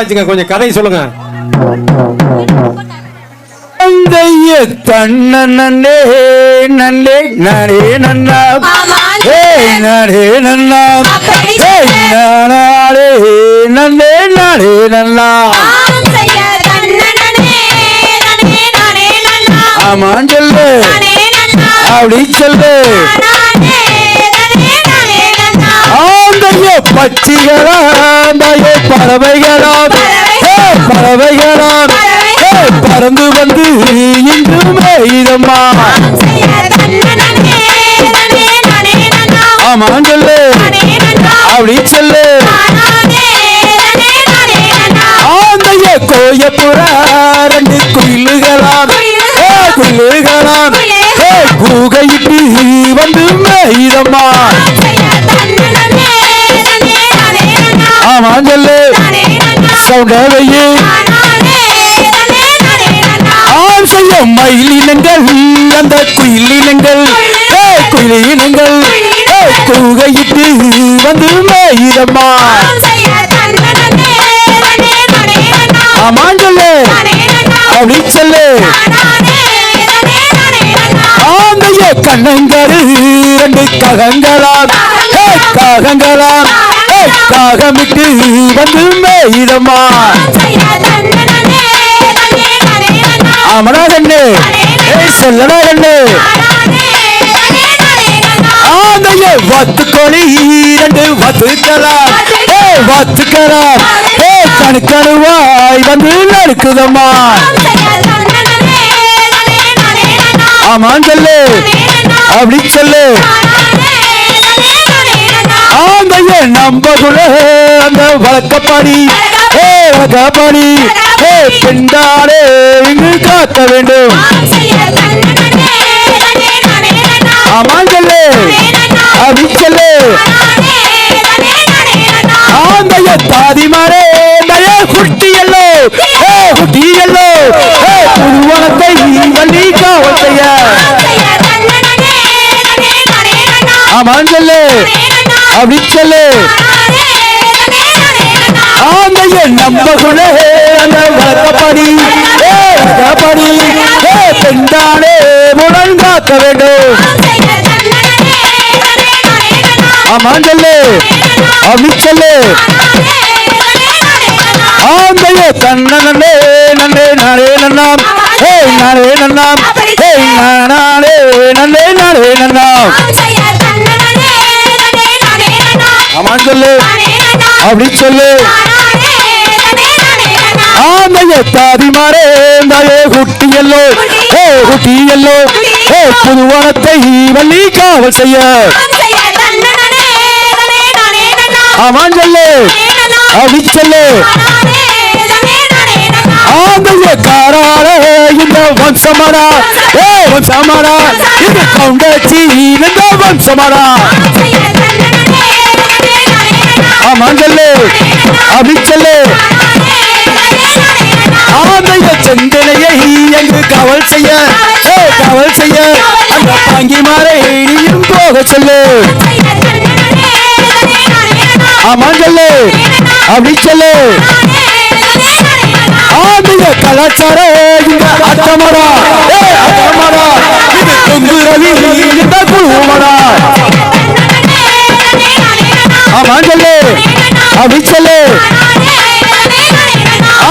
போட்டாச்சுங்க, கொஞ்சம் கதை சொல்லுங்க. தன்ன நன்னே நன்னே நானே நன்னா நானே நன்னா நானே நன்னே நானே நன்னா ஆமான் சொல்லு அப்படி சொல்லு. ஆந்தைய பட்சிகளா பறவைகளா பறவைகளா பறந்து வந்து இன்றுமே இதம்மா ஆமான் சொல்லு அப்படி சொல்லு. ஆந்தைய கோயப்புறா ரெண்டு குயிலுகளாம் குயிலுகளாம் கூகையிட்டு வந்து மேயிதம்மா ஆமான் சொல்லு சவுண்டவையே. ஆம் செய்ய மயிலினங்கள் அந்த குயிலினங்கள் குயிலினங்கள் கூகையிட்டு வந்து மேயிதம்மா ஆமான் சொல்லு அப்படி சொல்லு. ஆந்தைய கண்ணங்கரு ரெண்டு ககங்களாம் காகங்களாம் காகமிட்டு வந்து மேயிதம்மா ஆமனா கண்ணு சொல்லனா கண்ணு. ஆந்தைய வத்துக்கொழி ரெண்டு வத்துக்கலாம் வத்துக்கலாம் கணுக்கணுவாய் வந்து நடுக்குதம்மா ஆமான் சொல்லு அப்படி சொல்லு. ஆந்தைய நம்பகுல அந்த வழக்கப்படி வழக்கப்படி பெண்டாலே இங்கு காக்க வேண்டும் ஆமான் சொல்லு அப்படி சொல்லு. ஆந்தைய தாதிமாரே நய குட்டியல்லோ குட்டியல்லோ புதுவனத்தை வள்ளி காவல் செய்ய ஆமான் சொல்லு அப்படி சொல்லு. ஆந்தைய நம்பகுல அந்த வழக்கப்படி வழக்கப்படி பெண்டாலே முடன் காக்க வேண்டும் ஆமான் சொல்லு அப்படி சொல்லு. ஆந்தைய தன்ன நன்னே நன்னே நானே நன்னாம் நானே நன்னாம் நானே நன்னே நானே நன்னாம் ஆமான் சொல்லு அப்படி சொல்லு. ஆந்தைய தாதிமாரே நாயே குட்டியல்லோ குட்டியல்லோ புதுவனத்தை வள்ளி காவல் செய்ய ஆமான் சொல்லு அப்படி சொல்லு. ஆந்தைய காராள இந்த வம்சமாடா வம்சமாடா இந்த கவுண்டச்சி இந்த வம்சமாடா ஆமான் சொல்லு அப்படி சொல்லு. ஆந்தைய செந்தனையை எங்கு காவல் செய்ய காவல் செய்ய அந்த பாங்கிமாரை நீயும் போக சொல்லு ஆமான் சொல்லு அப்படி சொல்லு. ஆந்தைய கலாச்சார இந்த அட்டமரா அட்டமரா இது தொங்கு ரவி இந்த குழுமரா ஆமான் சொல்லு அப்படி சொல்லு.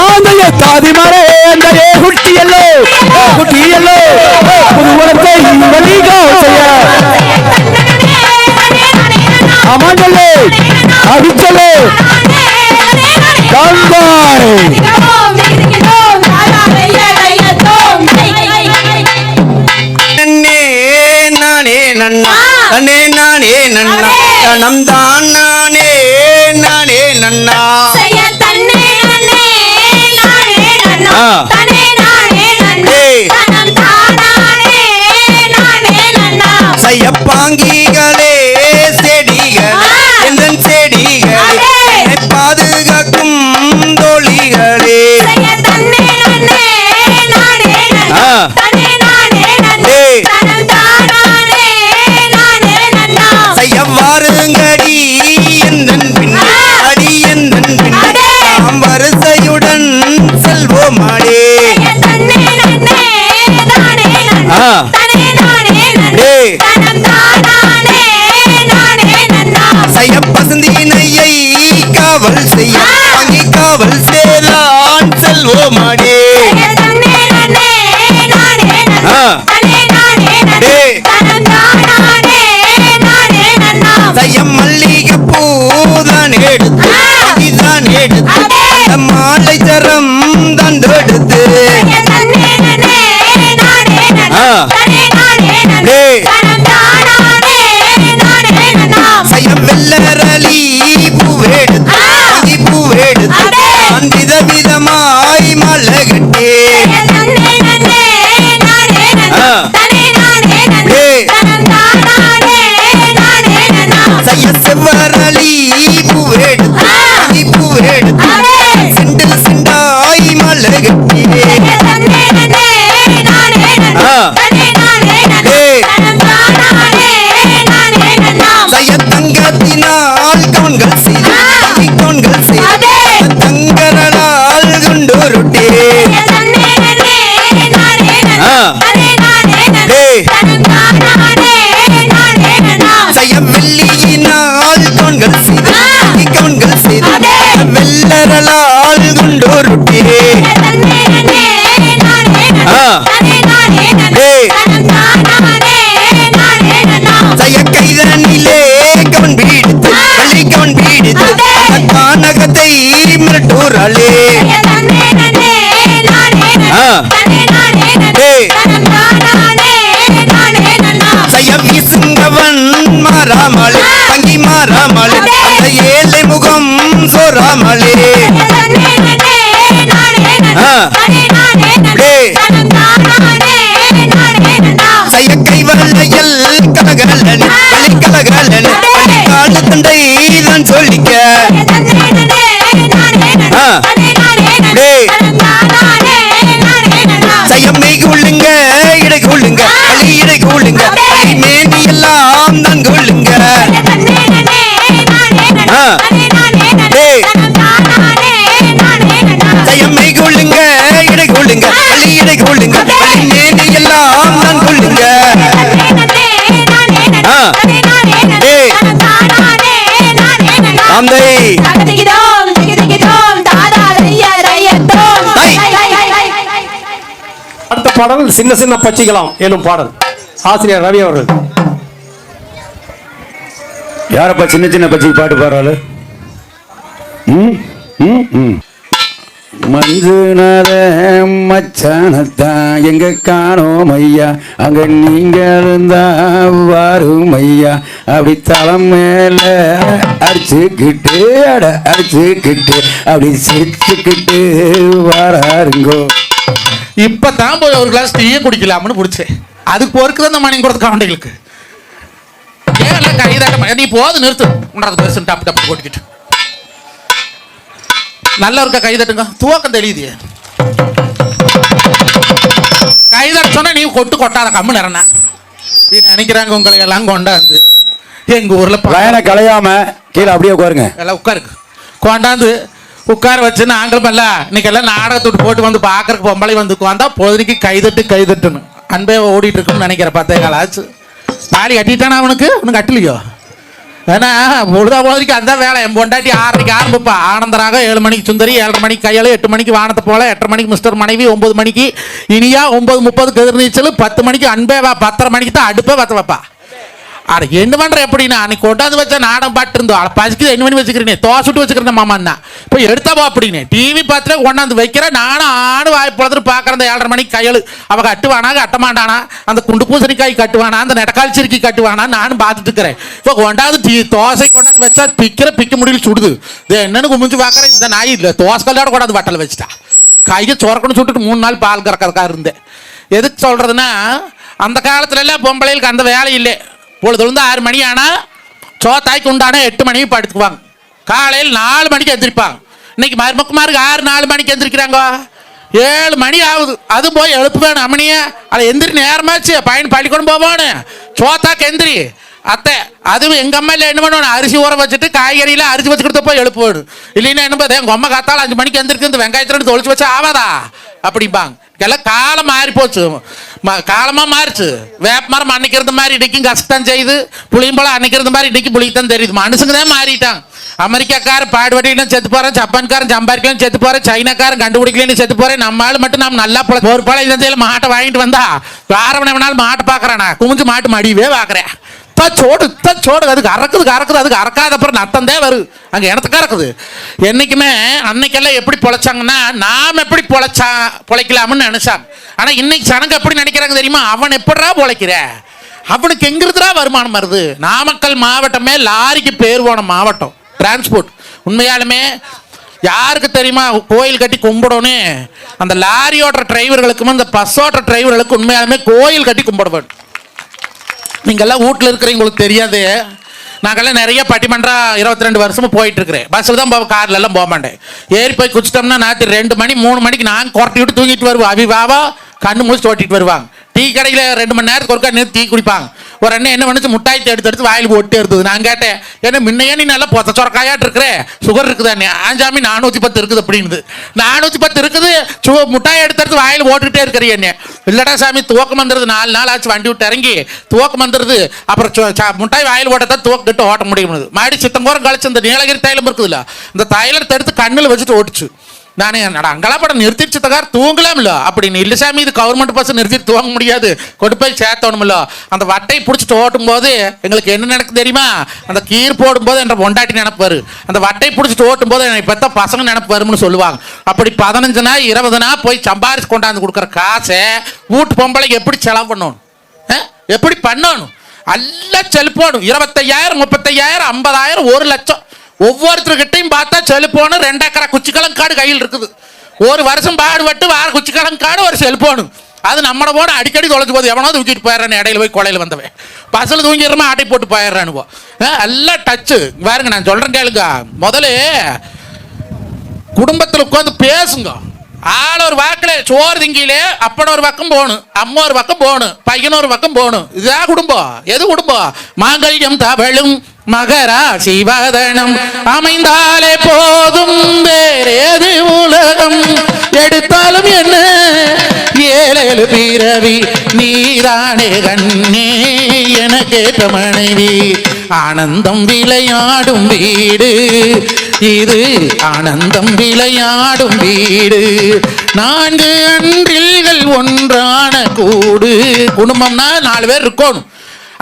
ஆந்தைய தாதிமாரே அந்த குட்டியல்லோ குட்டியல்லோ புதுவனத்தை வள்ளி காவல் செய்ய ஆமான் சொல்லு அப்படி சொல்லு. நானே நன்னா நானே நன்னா நம் தான் நானே நானே நன்னா செய்யப்பாங்கிகளே செடிகள் எந்தன் செடிகள் பாதுகாக்கும் தோழிகளே செய்யவாருங்கடி எந்தன் பின் அடி எந்தன் பின் நாம் வரிசையும் செல்வோமாடே செய்ய பசந்தினையை காவல் செய்ய வாங்கி காவல் சேரான் செல்வோமாடே செய்ய மல்லிகை பூதான் எடுத்து தான் எடுத்து மாலை தரம் தந்தெடுத்து செய்ய வெள்ளரளி பூவெடுத்து பூவெடுத்து வித விதமாய் மலை கட்டி செய்ய செவ்வரளி பூவெடுத்து பூவெடுத்து சிண்டில் சிண்டாய் மலை கட்டி செய்ய தங்கத்தினால் கவுன்கள் செய்து கவுன்கள் செய்து தங்கரனால் குண்டோருட்டே செய்ய வெள்ளியினால் கவுன்கள் செய்து கவுன்கள் செய்து வெள்ளரலால் குண்டோருட்டே செய்ய கைதனிலே கவன் பீடித்து பள்ளி கவன் பீடித்து கானகத்தை மிரட்டூராளே செய்ய வீசுங்கவன் மாறாமலே தங்கி மாறாமலே அந்த ஏழை முகம் சோறாமலே செய்ய கைவல்லையல் கலகலன் பள்ளி கலகலன் பள்ளி காடு தண்டை தான் சொல்லிக்க செய்ய மெய் கொள்ளுங்க இடை கொள்ளுங்க பள்ளி இடை கொள்ளுங்க பள்ளி மேனி எல்லாம் தான் கொள்ளுங்க செய்ய மெய் கொள்ளுங்க இடை கொள்ளுங்க பள்ளி இடை கொள்ளுங்க பள்ளி மேனி எல்லாம் தான் கொள்ளுங்க அடுத்த பாடல் சின்ன சின்ன பச்சிக்கலாம் எனும் பாடல் ஆசிரியர் ரவி அவர்கள். யாரப்பா சின்ன சின்ன பச்சைக்கு பாட்டு பாடுறாள்? மஞ்சுநாத மச்சானத்தான் எங்க காணோம் ஐயா, அங்க நீங்க இருந்தா வரும் ஐயா, அப்படி தலம் மேல அடிச்சுக்கிட்டு அடிச்சுக்கிட்டு அப்படி சிரிச்சுக்கிட்டு வராருங்கோ. இப்பதான் போய் ஒரு கிளாஸ் டீயே குடிக்கலாம்னு பிடிச்சேன். அதுக்கு பொறுக்குதான் இந்த மணி கொடுத்த கவண்டைகளுக்கு ஏன் கைதாட்ட நீ போது நிறுத்து உண்டாது பெருசு டப்பு டப்பு போட்டுக்கிட்டு நல்லா இருக்க கைதட்டுங்க. துவக்கம் தெரியுது கைதட்ட சொன்னா நீ கொட்டு கொட்டாத கம்மு நிறனா நீ நினைக்கிறாங்க உங்களை எல்லாம் கொண்டாந்து எங்க ஊர்ல பயனை கலையாம கீழே அப்படியே உட்காருங்க. எல்லாம் உட்காருக்கு கொண்டாந்து உட்கார வச்சு நாங்களும் இல்ல இன்னைக்கு எல்லாம் நாடகத்துட்டு போட்டு வந்து பாக்குறதுக்கு பொம்பளை வந்து உட்காந்தா பொழுதுக்கு கைதட்டுன்னு அன்பே ஓடிட்டு இருக்குன்னு நினைக்கிற 10 கால் ஆச்சு. தாலி கட்டிட்டானா அவனுக்கு கட்டலையோ? ஏன்னா பொழுதா போதிக்கு அந்த வேலை என் பொண்டாட்டி 6:30 ஆரம்பிப்பா. ஆனந்தராக 7 மணிக்கு சுந்தரி, 7:30 மணிக்கு கையாளு, 8 மணிக்கு வானத்தை போல, 8:30 மணிக்கு மிஸ்டர் மனைவி, 9 மணிக்கு இனியா, 9:30 கதிர்நீச்சல், 10 மணிக்கு அன்பேவா, 10:30 மணிக்கு தான் அடுப்பே பற்ற வைப்பா. அட என்ன பண்ற எப்படின்னா அன்னைக்கு கொண்டாந்து வச்சா நாடகம் பாட்டு இருந்தோம். பசிக்கு என்ன பண்ணி வச்சுக்கிறேன், தோசை விட்டு வச்சுக்கிறேன் மாமான்னா இப்போ எடுத்தாவோ அப்படின்னு டிவி பார்த்துட்டு கொண்டாந்து வைக்கிறேன். நானும் ஆடு வாய் பொழுது பார்க்குறேன். அந்த 7:30 மணிக்கு கையெழு அவ கட்டுவானா கட்டமாட்டானா, அந்த குண்டு பூசணிக்காய் கட்டுவானா, அந்த நெடக்கால் சிறுக்கி கட்டுவானா நானும் பார்த்துட்டு இருக்கிறேன். இப்போ கொண்டாந்து தோசை கொண்டாந்து வச்சா பிக்க முடியல சுடுது. இது என்னன்னு குமிஞ்சு பார்க்குறேன். இந்த நாய் இல்லை தோசை கல்லோட கொண்டாந்து வட்டலை வச்சுட்டா. கையை சொரக்கணும் சுட்டுட்டு 3 நாள் பால் கறக்கறக்கா இருந்தேன். எதுக்கு சொல்றதுன்னா அந்த காலத்துல எல்லாம் பொம்பளைகளுக்கு அந்த வேலை இல்லை. பொழுது 6 மணி ஆனால் சோத்தாய்க்கு உண்டான 8 மணிக்கு படுத்துக்குவாங்க. காலையில் 4 மணிக்கு எந்திரிப்பாங்க. இன்னைக்கு மருமக்குமாருக்கு 4 மணிக்கு எந்திரிக்கிறாங்க. 7 மணி ஆகுது. அது போய் எழுப்பு வேணும் அம்மனிய. அதை எந்திரி நேரமாச்சு பையன் பள்ளிக்கூடம் போவானு சோத்தாக்கு எந்திரி அத்தை அதுவும் எங்க அம்மா என்ன பண்ணுவோம், அரிசி ஊற வச்சுட்டு காய்கறியில அரிசி வச்சு கொடுத்த போய் எழுப்புவேன். இல்லைன்னா என்ன பண்ணுறது, எங்க அம்மா காத்தாலும் 5 மணிக்கு எந்திருக்கு இந்த வெங்காயத்துல தொலைச்சு வச்சா ஆவாதா அப்படிம்பாங்க. எல்லாம் காலம் மாறி போச்சு, காலமா மாறிச்சு. வேப்ப மரம் அன்னைக்கு இருந்த மாதிரி இன்னைக்கும் கஷ்டம் செய்யுது, புளியம்பழம் அன்னைக்கு இருந்த மாதிரி இன்னைக்கு புளித்தான் தெரியுது. மனுஷங்க தான் மாறிட்டாங்க. அமெரிக்காக்காரன் பாடுபடிக்கணும் செத்து போறேன், ஜப்பான்காரன் சம்பாதிக்கலாம் செத்து போறேன், சைனாக்காரன் கண்டுபிடிக்கலன்னு செத்து போறேன். நம்ம ஆள் மட்டும் நம்ம நல்லா ஒரு பழம் இந்த மாட்டை வாங்கிட்டு வந்தா வாரவனை வேணாலும் மாட்டை பாக்குறானா, குமிஞ்சு மாட்டு மடியவே பாக்குறேன். சோடு அதுக்கு அதுக்கு அறக்காத அப்புறம் நத்தம் தான் வருது. அங்கே எனத்துக்கா இருக்குது. என்னைக்குமே அன்னைக்கெல்லாம் எப்படி பொழைச்சாங்கன்னா நாம் எப்படி பொழைக்கலாம்னு நினைச்சாங்க. ஆனால் இன்னைக்கு சனங்க எப்படி நினைக்கிறாங்க தெரியுமா, அவன் எப்படா பொழைக்கிற, அவனுக்கு எங்கிருந்துடா வருமானம் வருது. நாமக்கல் மாவட்டமே லாரிக்கு பேர் போன மாவட்டம், டிரான்ஸ்போர்ட். உண்மையாலுமே யாருக்கு தெரியுமா கோயில் கட்டி கும்பிடணும், அந்த லாரி ஓட்டுற டிரைவர்களுக்கும் இந்த பஸ் ஓட்டுற டிரைவர்களுக்கு உண்மையாலுமே கோயில் கட்டி கும்பிட வேண்டும். நீங்கள்லாம் வீட்டில் இருக்கிறவங்களுக்கு தெரியாது, நாங்கள்லாம் நிறைய பட்டிமன்றம் 22 வருஷமும் போயிட்டு இருக்கிறேன். பஸ்ஸில் தான் கார்ல எல்லாம் போக மாட்டேன். ஏறி போய் குச்சிட்டோம்னா ராத்திரி 2 மணி 3 மணிக்கு நாங்கள் குறட்டி விட்டு தூங்கிட்டு வருவோம். அவிவாவா கண்ணு முடிச்சு ஓட்டிட்டு வருவாங்க. டீ கடையில் 2 மணி நேரத்துக்கு ஒருக்கா நிறுத்தி டீ குடிப்பாங்க. ஒரு அண்ணன் என்ன பண்ணுச்சு, முட்டாயத்தை எடுத்து வாயில் ஒட்டி எடுத்தது. நான் கேட்டேன், ஏன்னா முன்னையே நீ நல்லா பொத்த சொரக்காயாட்டு இருக்கிற, சுகர் இருக்குதானே, ஆஞ்சாமி 410 இருக்குது அப்படின்னு. 410 இருக்குது, முட்டாயை எடுத்து வாயில் ஓட்டுக்கிட்டே இருக்கிறீ என்ன. இல்லடா சாமி துவக்கம் வந்துடுது, 4 நாள் ஆச்சு வண்டி விட்டு இறங்கி துவக்கம் வந்துடுது, அப்புறம் முட்டாய் வாயில் ஓட்டத்தான் துவக்கிட்டு ஓட்ட முடியும். மாடி சித்தங்கோரம் கழிச்சு இந்த நீலகிரி தைலம் இருக்குதுல்ல, இந்த தைலத்தை எடுத்து கண்ணில் வச்சுட்டு ஓட்டுச்சு. நானே அங்கெல்லாம் படம் நிறுத்திடுச்சு தகார் தூங்கலாம்ல அப்படின்னு. இல்லை சாமி இது கவர்மெண்ட் பஸ் நிறுத்திட்டு தூங்க முடியாது, கொண்டு போய் சேர்த்தணும்ல. அந்த வட்டை பிடிச்சிட்டு ஓட்டும் போது எங்களுக்கு என்ன நடக்கு தெரியுமா, அந்த கீர் போடும் போது என்ற பொண்டாட்டி நினைப்பாரு, அந்த வட்டை பிடிச்சிட்டு ஓட்டும் போது எனக்கு பெத்த பசங்க நினைப்பு வரும்னு சொல்லுவாங்க. அப்படி 15 20 போய் சம்பாரிச்சு கொண்டாந்து கொடுக்குற காசை வீட்டு பொம்பளைக்கு எப்படி செலவு பண்ணணும், எப்படி பண்ணணும், எல்லாம் செல்போனும் 25,000 35,000 50,000 1 லட்சம். ஒவ்வொருத்தருக்கிட்டையும் பார்த்தா செல்போனு 2 ஏக்கரா குச்சிக்கிழங்கு காடு கையில் இருக்குது. ஒரு வருஷம் பாடுபட்டு வார குச்சிக்கிழங்கு காடு ஒரு செல்போனு. அது நம்மளை போன அடிக்கடி தொலைச்சு போது எவனோ தூக்கிட்டு போயிடுறான். இடையில போய் கொலையில் வந்தவன் பஸ்ஸில் தூங்கிடுறமா ஆட்டை போட்டு போயிடுறானுவோ. எல்லாம் டச்சு பாருங்க. நான் சொல்கிறேன் கேளுங்க, முதல்ல குடும்பத்தில் உட்காந்து பேசுங்க. ஆள் ஒரு வாக்கில் சோறு திங்கிலே அப்பன ஒரு பக்கம் போகணும், அம்மா ஒரு பக்கம் போகணும், பையன் ஒரு பக்கம் போகணும். இதுதான் குடும்பம். எது குடும்பம்? மாங்கல்யம் தவழும் மகரா சிவதனம் அமைந்தாலே போதும், வேறேது உலகம் எடுத்தாலும் என்ன, 7 பிறவி நீரானே கண்ணே எனக்கேற்ற மனைவி. ஆனந்தம் விளையாடும் வீடு இது, ஆனந்தம் விளையாடும் வீடு. 4 அன்றில்கள் ஒன்றான கூடு. குடும்பம்னா 4 பேர் இருக்கணும்.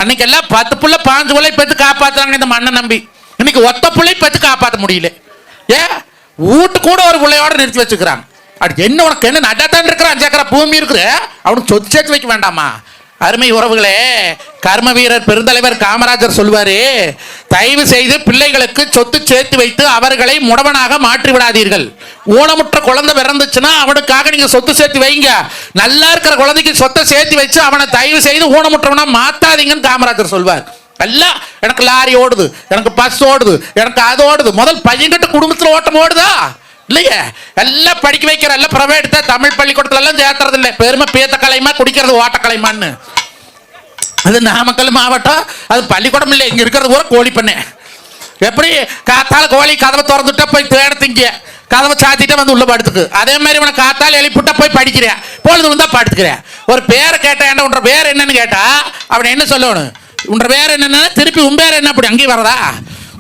அன்னைக்கு எல்லாம் 10 புள்ள 5 புள்ளை பெற்று காப்பாத்துறாங்க இந்த மண்ணை நம்பி. இன்னைக்கு ஒத்த புள்ளை பெற்று காப்பாற்ற முடியல. வீட்டு கூட ஒரு பிள்ளையோட நிறுத்தி வச்சுக்கிறாங்க. அது என்ன உனக்கு என்ன நடாத்தான் இருக்கிற 5 ஏக்கரா பூமி இருக்குது, அவனுக்கு சொத்து சேர்த்து வைக்க வேண்டாமா? அருமை உறவுகளே, கர்ம வீரர் பெருந்தலைவர் காமராஜர் சொல்வாரு, தயவு செய்து பிள்ளைகளுக்கு சொத்து சேர்த்து வைத்து அவர்களை முடவனாக மாற்றி விடாதீர்கள். ஊனமுற்ற குழந்தை பிறந்துச்சுன்னா அவனுக்காக நீங்க சொத்து சேர்த்து வைங்க. நல்லா இருக்கிற குழந்தைக்கு சொத்தை சேர்த்து வச்சு அவனை தயவு செய்து ஊனமுற்றவனா மாத்தாதீங்கன்னு காமராஜர் சொல்வார். எல்லாம் எனக்கு லாரி ஓடுது, எனக்கு பஸ் ஓடுது, எனக்கு அது ஓடுது. முதல் பையன்கிட்ட குடும்பத்தில் ஓட்டம் ஓடுதா இல்லையே? எல்லாம் படிக்க வைக்கிற, எல்லாம் பிரைவேட் தான். தமிழ் பள்ளிக்கூடத்துல எல்லாம் சேர்த்துறது இல்லை. பெருமை பேத்த கலைமா குடிக்கிறது ஓட்டக்கலைமான்னு. அது நாமக்கல் மாவட்டம், அது பள்ளிக்கூடம் இல்லை. இங்க இருக்கிறது கூட கோழி பண்ணை. எப்படி காத்தால கோழி கதவை திறந்துட்டா போய் தேடத்திங்க, கதவை சாத்திட்டா வந்து உள்ள படுத்துக்கு. அதே மாதிரி இவனை காத்தால எழுப்பிட்டா போய் படிக்கிறேன், பொழுது வந்தா படுத்துக்கிறேன். ஒரு பேரை கேட்டேன், உன்ற பேர் என்னன்னு கேட்டா அவனை என்ன சொல்லணும், உன்ற பேர் என்னன்னா திருப்பி உம்பேர் என்ன, அப்படி அங்கேயும் வரதா?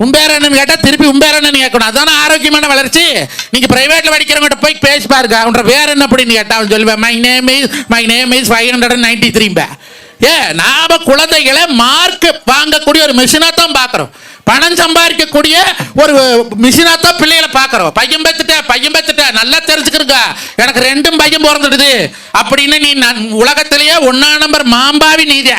உம்பேர் என்னன்னு கேட்டா திருப்பி உம்பேர் என்னன்னு கேட்கணும். அதுதானே ஆரோக்கியமான வளர்ச்சி. நீங்க பிரைவேட்ல படிக்கிறவங்கிட்ட போய் பேசி பாருங்க, உன்ற பேர் என்ன அப்படின்னு கேட்டா அவன் சொல்லுவேன், மை நேம் இஸ் 593. நாம குழந்தைகளை மார்க் வாங்கக்கூடிய ஒரு மிஷினா தான் பாக்குறோம். பணம் சம்பாதிக்கக்கூடிய ஒரு மிஷினா தான் பிள்ளைகளை பாக்குறோம். பையன் பெத்துட்ட நல்லா தெரிஞ்சுக்கிறங்க, எனக்கு 2 பையன் பிறந்துடுது அப்படின்னு நீ உலகத்திலேயே 1ஆம் நம்பர் மாம்பாவி நீதே.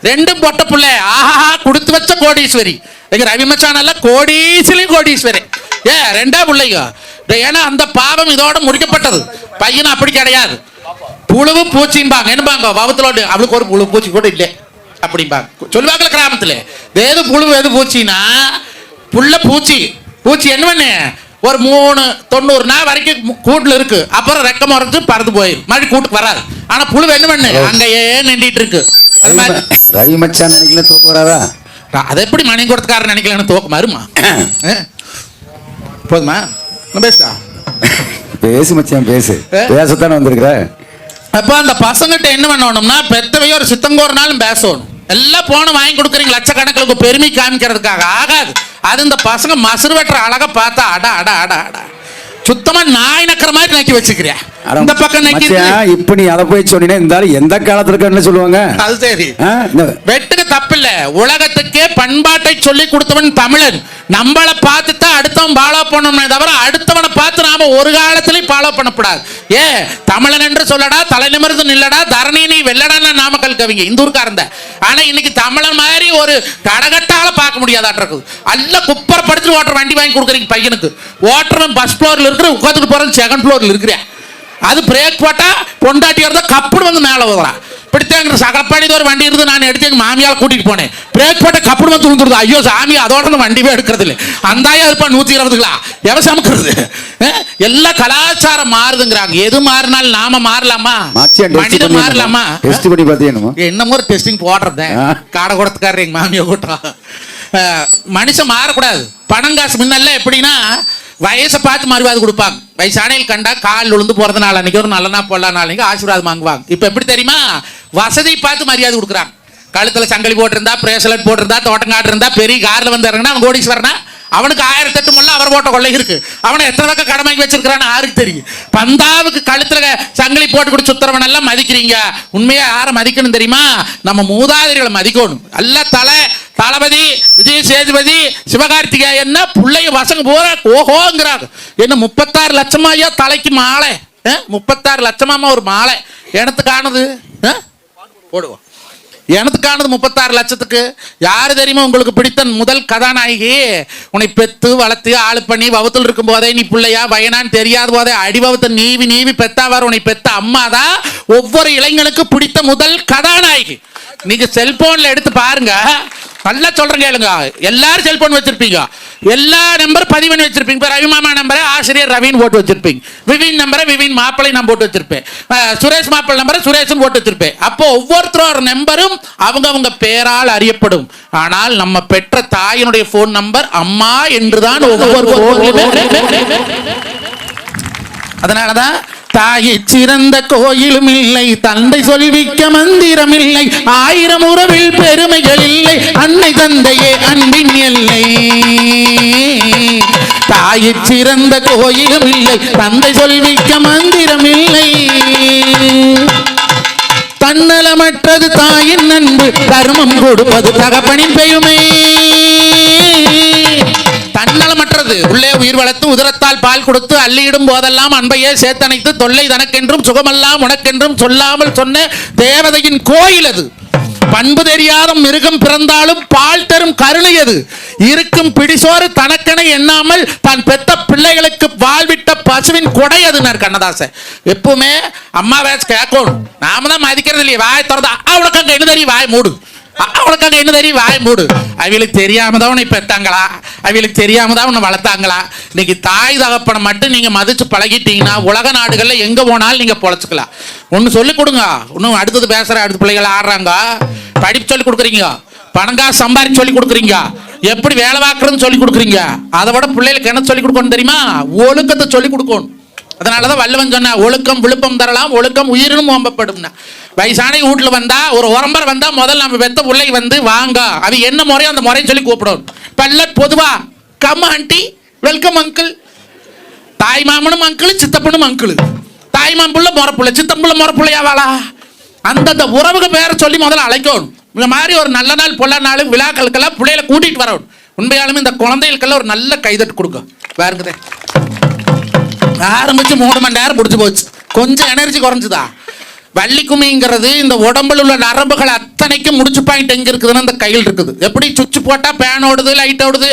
2 பொட்ட பிள்ளை, ஆஹா கொடுத்து வச்ச கோடீஸ்வரி. எங்க ரவி மச்சான் கோடீஸ்வரி. 2 பிள்ளைங்க. ஏன்னா அந்த பாவம் இதோட முடிக்கப்பட்டது. பையன் அப்படி கிடையாது. புழுவு பூச்சின்பாங்க, என்னப்பாங்க வவத்தலோடு அவளுக்கு ஒரு புழு பூச்சி கூட இல்லை அப்படிம்பாங்க சொல்லுவாங்கல்ல கிராமத்துல. எது புழு எது பூச்சின்னா புள்ள பூச்சி என்ன பண்ணு ஒரு 390 நாள் வரைக்கும் கூட்டுல இருக்கு. அப்புறம் ரெக்கம் உறைஞ்சு பறந்து போயிடும், மறுபடியும் கூட்டுக்கு வராது. ஆனா புழு என்ன பண்ணு அங்கேயே நின்றுட்டு இருக்கு. ரவி மச்சான் நினைக்கல தூக்கம் வராதா? அதை எப்படி மணி கொடுத்துக்காரன் நினைக்கலன்னு தோக்க மாறுமா போதுமா பேசுடா பேசு மச்சான் பேசு பேசத்தானே வந்திருக்கிற. அப்ப அந்த பசங்கிட்ட என்ன பண்ணணும்னா பெத்தவையோ ஒரு சித்தங்கோர் நாளும் பேசணும். எல்லாம் போன வாங்கி கொடுக்குறீங்க லட்சக்கணக்கில் பெருமை காமிக்கிறதுக்காக ஆகாது. அது இந்த பசங்க மசுறு வெட்டுற அழகா பார்த்தா அடா அடா அடா அடா சுத்தமா நாய் நக்கிற மாதிரி நக்கி வச்சுக்கிறியா இந்த பக்கம் நக்கி. இப்ப நீ அதை போய் சொன்னீங்கன்னா இந்த எந்த காலத்துல சொல்லுவாங்க. அது சரி வெட்டுக்கு தப்பு இல்ல. உலகத்துக்கே பண்பாட்டை சொல்லி கொடுத்தவன் தமிழன். நம்மளை பார்த்து தான் அடுத்தவன் ஃபாலோ பண்ணணுமே தவிர அடுத்தவனை பார்த்து நாம ஒரு காலத்திலையும் ஃபாலோ பண்ணக்கூடாது. ஏ தமிழன் என்று சொல்லடா, தலை நிமிர்ந்து நில்லடா, தரணி நீ வெள்ளடா நாமக்கல் கவிங்க இந்தூர்காரந்த. ஆனா இன்னைக்கு தமிழன் மாதிரி ஒரு கடகட்டால பார்க்க முடியாதாட்டு இருக்குது. அல்ல குப்பரை படுத்து ஓட்டுற வண்டி வாங்கி கொடுக்குறீங்க பையனுக்கு. ஓட்டுறவன் ஃபர்ஸ்ட் ஃப்ளோர்ல இருக்கிற உட்காந்துட்டு போறேன் செகண்ட் ஃப்ளோர்ல இருக்கிறேன். அது பிரேக் போட்டா பொண்டாட்டி வரதா கப்படு வந்து மேலே ஊதுறான். இப்படித்தாங்கிற சகப்பாடி ஒரு வண்டி இருந்து நான் எடுத்து எங்க மாமியால் கூட்டிட்டு போனேன். பிரேக் போட்ட கப்படு வந்து விழுந்துருது. ஐயோ சாமி அதோட வண்டியே எடுக்கிறது இல்லை. அந்தாயா இருப்பா 120 எவ சமைக்கிறது. எல்லா கலாச்சாரம் மாறுதுங்கிறாங்க. எது மாறினாலும் நாம மாறலாமா? மனிதன் மாறலாமா? என்னமோ ஒரு டெஸ்டிங் போடுறது காடை கொடுத்துக்காரு எங்க மாமியா கூட்டம். மனுஷன் மாறக்கூடாது. பணம் காசு முன்னெல்லாம் எப்படின்னா வயசை பார்த்து மறுவாது கொடுப்பாங்க. வயசானையில் கண்டா கால் விழுந்து பிறந்த நாள் அன்னைக்கு ஒரு நல்ல நாள் பொல்லா நாள் அன்னைக்கு ஆசீர்வாதம் வாங்குவாங்க. இப்ப எப்படி தெரியுமா? வசதி பார்த்து மரியாதை கொடுக்குறாங்க. கழுத்துல சங்கிலி போட்டிருந்தா, பிரேஸ்லெட் போட்டிருந்தா, தோட்டங்காட்டு இருந்தா, பெரிய கார்ல வந்து இறங்கினா அவன் கோடீஸ்வரனா. அவனுக்கு 1008 முல்ல அவர் போட்ட கொள்ளை இருக்கு. அவனை எத்தனை பக்கம் கடமைக்கு வச்சிருக்கிறான்னு யாருக்கு தெரியும்? பந்தாவுக்கு கழுத்துல சங்கிலி போட்டு கூட சுத்துறவன் எல்லாம் மதிக்கிறீங்க. உண்மையா யாரை மதிக்கணும் தெரியுமா? நம்ம மூதாதைகளை மதிக்கணும். அல்ல தளபதி விஜய் சேதுபதி சிவகார்த்திகேயன் பிள்ளைய வசங்க போற ஓஹோங்கிறாங்க. என்ன 36 லட்சமா ஐயா தலைக்கு மாலை? 36 லட்சமாமா ஒரு மாலை. எனத்துக்கானது போடுவோம். எனத்துக்கானது 36 லட்சத்துக்கு. யாரு தெரியுமா உங்களுக்கு பிடித்த முதல் கதாநாயகி? உன்னை பெத்து வளர்த்து ஆளு பண்ணி வவுத்தில் இருக்கும் போதே நீ பிள்ளையா வயனான்னு தெரியாத போதே அடிவவத்தை நீவி நீவி பெத்தாவார் உன்னை பெத்த அம்மாதான் ஒவ்வொரு இளைஞனுக்கு பிடித்த முதல் கதாநாயகி. நீங்க செல்போன்ல எடுத்து பாருங்க. நல்லா சொல்றேன் கேளுங்க. எல்லாரும் செல்போன் வச்சிருப்பீங்க. எல்லா நம்பர் பதிவு பண்ணி வச்சிருப்பீங்க. ரவி மாமா நம்பரை ஆசிரியர் ரவின்னு போட்டு வச்சிருப்பீங்க. விவின் நம்பரை விவின் மாப்பிள்ளை நான் போட்டு வச்சிருப்பேன். சுரேஷ் மாப்பிள்ளை நம்பரை சுரேஷன் போட்டு வச்சிருப்பேன். அப்போ ஒவ்வொருத்தரோட நம்பரும் அவங்க பேரால் அறியப்படும். ஆனால் நம்ம பெற்ற தாயினுடைய போன் நம்பர் அம்மா என்றுதான் ஒவ்வொரு. அதனாலதான் தாயை சிறந்த கோயிலும் இல்லை, தந்தை சொல்விக்க மந்திரம் இல்லை, 1000 உறவில் பெருமைகள் இல்லை, அன்னை தந்தையே அன்பின் எல்லை. தாயை சிறந்த கோயிலும் இல்லை, தந்தை சொல்விக்க மந்திரம் இல்லை, தன்னலமற்றது தாயின் அன்பு, தர்மம் கொடுப்பது தகப்பனின் பெருமை. தன்னலமற்றது உள்ளே உயிர் வளர்த்து உதிரத்தால் பால் கொடுத்து அள்ளியிடும் போதெல்லாம் அன்பையே சேத்தனைத்து தொல்லை தனக்கென்றும் சுகமெல்லாம் உனக்கென்றும் சொல்லாமல் சொன்ன தேவதையின் கோயில் அது. பண்பு தெரியாத மிருகம் பிறந்தாலும் பால் தரும் கருணை அது. இருக்கும் பிடிசோறு தனக்கென எண்ணாமல் தான் பெத்த பிள்ளைகளுக்கு வாழ்விட்ட பசுவின் கொடை அது. கண்ணதாசன் எப்பவுமே அம்மா வேச்சு கேட்கணும். நாம தான் மதிக்கிறது இல்லையே. வாய் திறந்தா அவனுக்கு அங்க என்ன தெரியும் வாய் மூடு, அவனுக்கு அங்க என்ன தெரியும் வாய் மூடு. அவளுக்கு தெரியாம தான் உன்னை பெத்தாங்களா? அவளுக்கு தெரியாம தான் உன்னை வளர்த்தாங்களா? இன்னைக்கு தாய் தகப்பனை மட்டும் நீங்க மதிச்சு பழகிட்டீங்கன்னா உலக நாடுகள்ல எங்க போனாலும் நீங்க பொழைச்சுக்கலாம். ஒன்னு சொல்லி கொடுங்க. இன்னும் அடுத்தது பேசுற அடுத்த பிள்ளைகள் ஆடுறாங்க. படிப்பு சொல்லி கொடுக்குறீங்க, பணங்கா சம்பாதிச்சு சொல்லி கொடுக்குறீங்க, எப்படி வேலை பார்க்கறதுன்னு சொல்லி கொடுக்குறீங்க. அதை விட பிள்ளைகளுக்கு என்ன சொல்லி கொடுக்கணும் தெரியுமா? ஒழுக்கத்தை சொல்லி கொடுக்கணும். அதனாலதான் வள்ளுவன் சொன்ன ஒழுக்கம் விழுப்பம் தரலாம், ஒழுக்கம் உயிரினும் ஓம்பப்படும். வயசான வீட்டுல வந்தா ஒரு உரம்பர் வந்தா முதல்ல நம்ம வெத்த பிள்ளை வந்து வாங்க, அது என்ன முறையோ அந்த முறையை சொல்லி கூப்பிடும். பல்லட் பொதுவா கம் ஆண்டி வெல்கம் அங்கிள். தாய் மாமனும் அங்கிள், சித்தப்பனும் அங்கிள். தாய் மாம்புள்ள முறப்புள்ள, சித்தம்புள்ள முறப்புள்ளையாவாளா? அந்தந்த உறவுக்கு பேரை சொல்லி முதல்ல அழைக்கணும். இந்த மாதிரி ஒரு நல்ல நாள் பொல்ல நாள் விழாக்களுக்கெல்லாம் பிள்ளைகளை கூட்டிட்டு வரணும். உண்மையாலுமே இந்த குழந்தைகளுக்கெல்லாம் ஒரு நல்ல கைதட்டு கொடுங்க. வேறுங்குதே ஆரம்பிச்சு 3 மணி நேரம் முடிச்சு போச்சு. கொஞ்சம் எனர்ஜி குறைஞ்சுதா? வள்ளிக்குமிங்கிறது இந்த உடம்புல உள்ள நரம்புகள் அத்தனைக்கும் முடிச்சு பாயிண்ட் எங்க இருக்குதுன்னு அந்த கையில் இருக்குது. எப்படி சுவிட்ச் போட்டா பேன் ஓடுது, லைட் ஓடுது,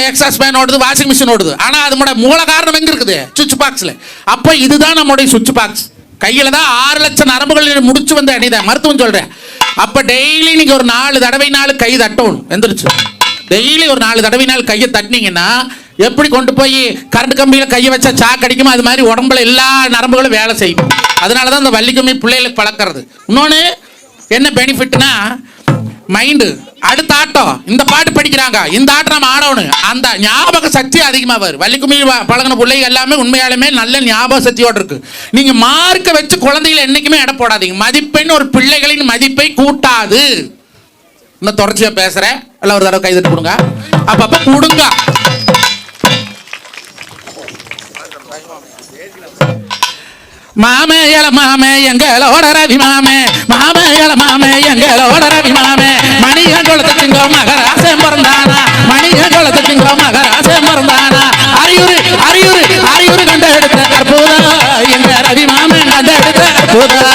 எக்ஸாஸ் பேன் ஓடுது, வாஷிங் மிஷின் ஓடுது. ஆனா அதோட மூல காரணம் எங்க இருக்குது? சுவிட்ச் பாக்ஸ்ல. அப்ப இதுதான் நம்மளுடைய சுவிட்ச் பாக்ஸ். கையில தான் 6 லட்சம் நரம்புகள் முடிச்சு வந்து அணிதான் மருத்துவம் சொல்றேன். அப்ப டெய்லி நீங்க ஒரு 4 தடவை கை தட்டணும். எந்திரிச்சு டெய்லி ஒரு 4 தடவை கையை தட்டினீங்கன்னா எப்படி கொண்டு போய் கரண்ட் கம்பியில கையை வச்சா சாக்கு அடிக்குமோ அது மாதிரி உடம்புல எல்லா நரம்புகளும் வேலை செய்யும். அதனாலதான் இந்த வள்ளிக்கும்மி பிள்ளைகளுக்கு பழக்கிறது. இன்னொன்னு என்ன பெனிஃபிட்னா மைண்டு அடுத்த ஆட்டம் இந்த பாட்டு படிக்கிறாங்க, இந்த ஆட்டம் நம்ம ஆடணும். அந்த ஞாபக சக்தி அதிகமா வரும். வள்ளிக்கும்மி பழகின பிள்ளைங்க எல்லாமே உண்மையாலுமே நல்ல ஞாபக சக்தியோடு இருக்கு. நீங்க மார்க்க வச்சு குழந்தைகளை என்னைக்குமே எடை போடாதீங்க. மதிப்பெண் ஒரு பிள்ளைகளின் மதிப்பை கூட்டாது. இன்னும் தொடர்ச்சியா பேசுறேன், எல்லாம் ஒரு தடவை கைதட்டு கொடுங்க, அப்பப்ப கொடுங்க. மாமே ஏல மாமே எங்களோட ரவி மாமே, மாமே ஏல மாமே எங்களோட ரவி மாமே, மணியங்குளத்து திங்கோ மகராசே மறந்தானா, மணியங்குளத்து திங்கோ மகராசே மறந்தானா, அரியூரு அரியூரு அரியூரு கண்ட எடுத்த அற்புதா, எங்க ரவி மாமே கண்ட எடுத்த அற்புதா.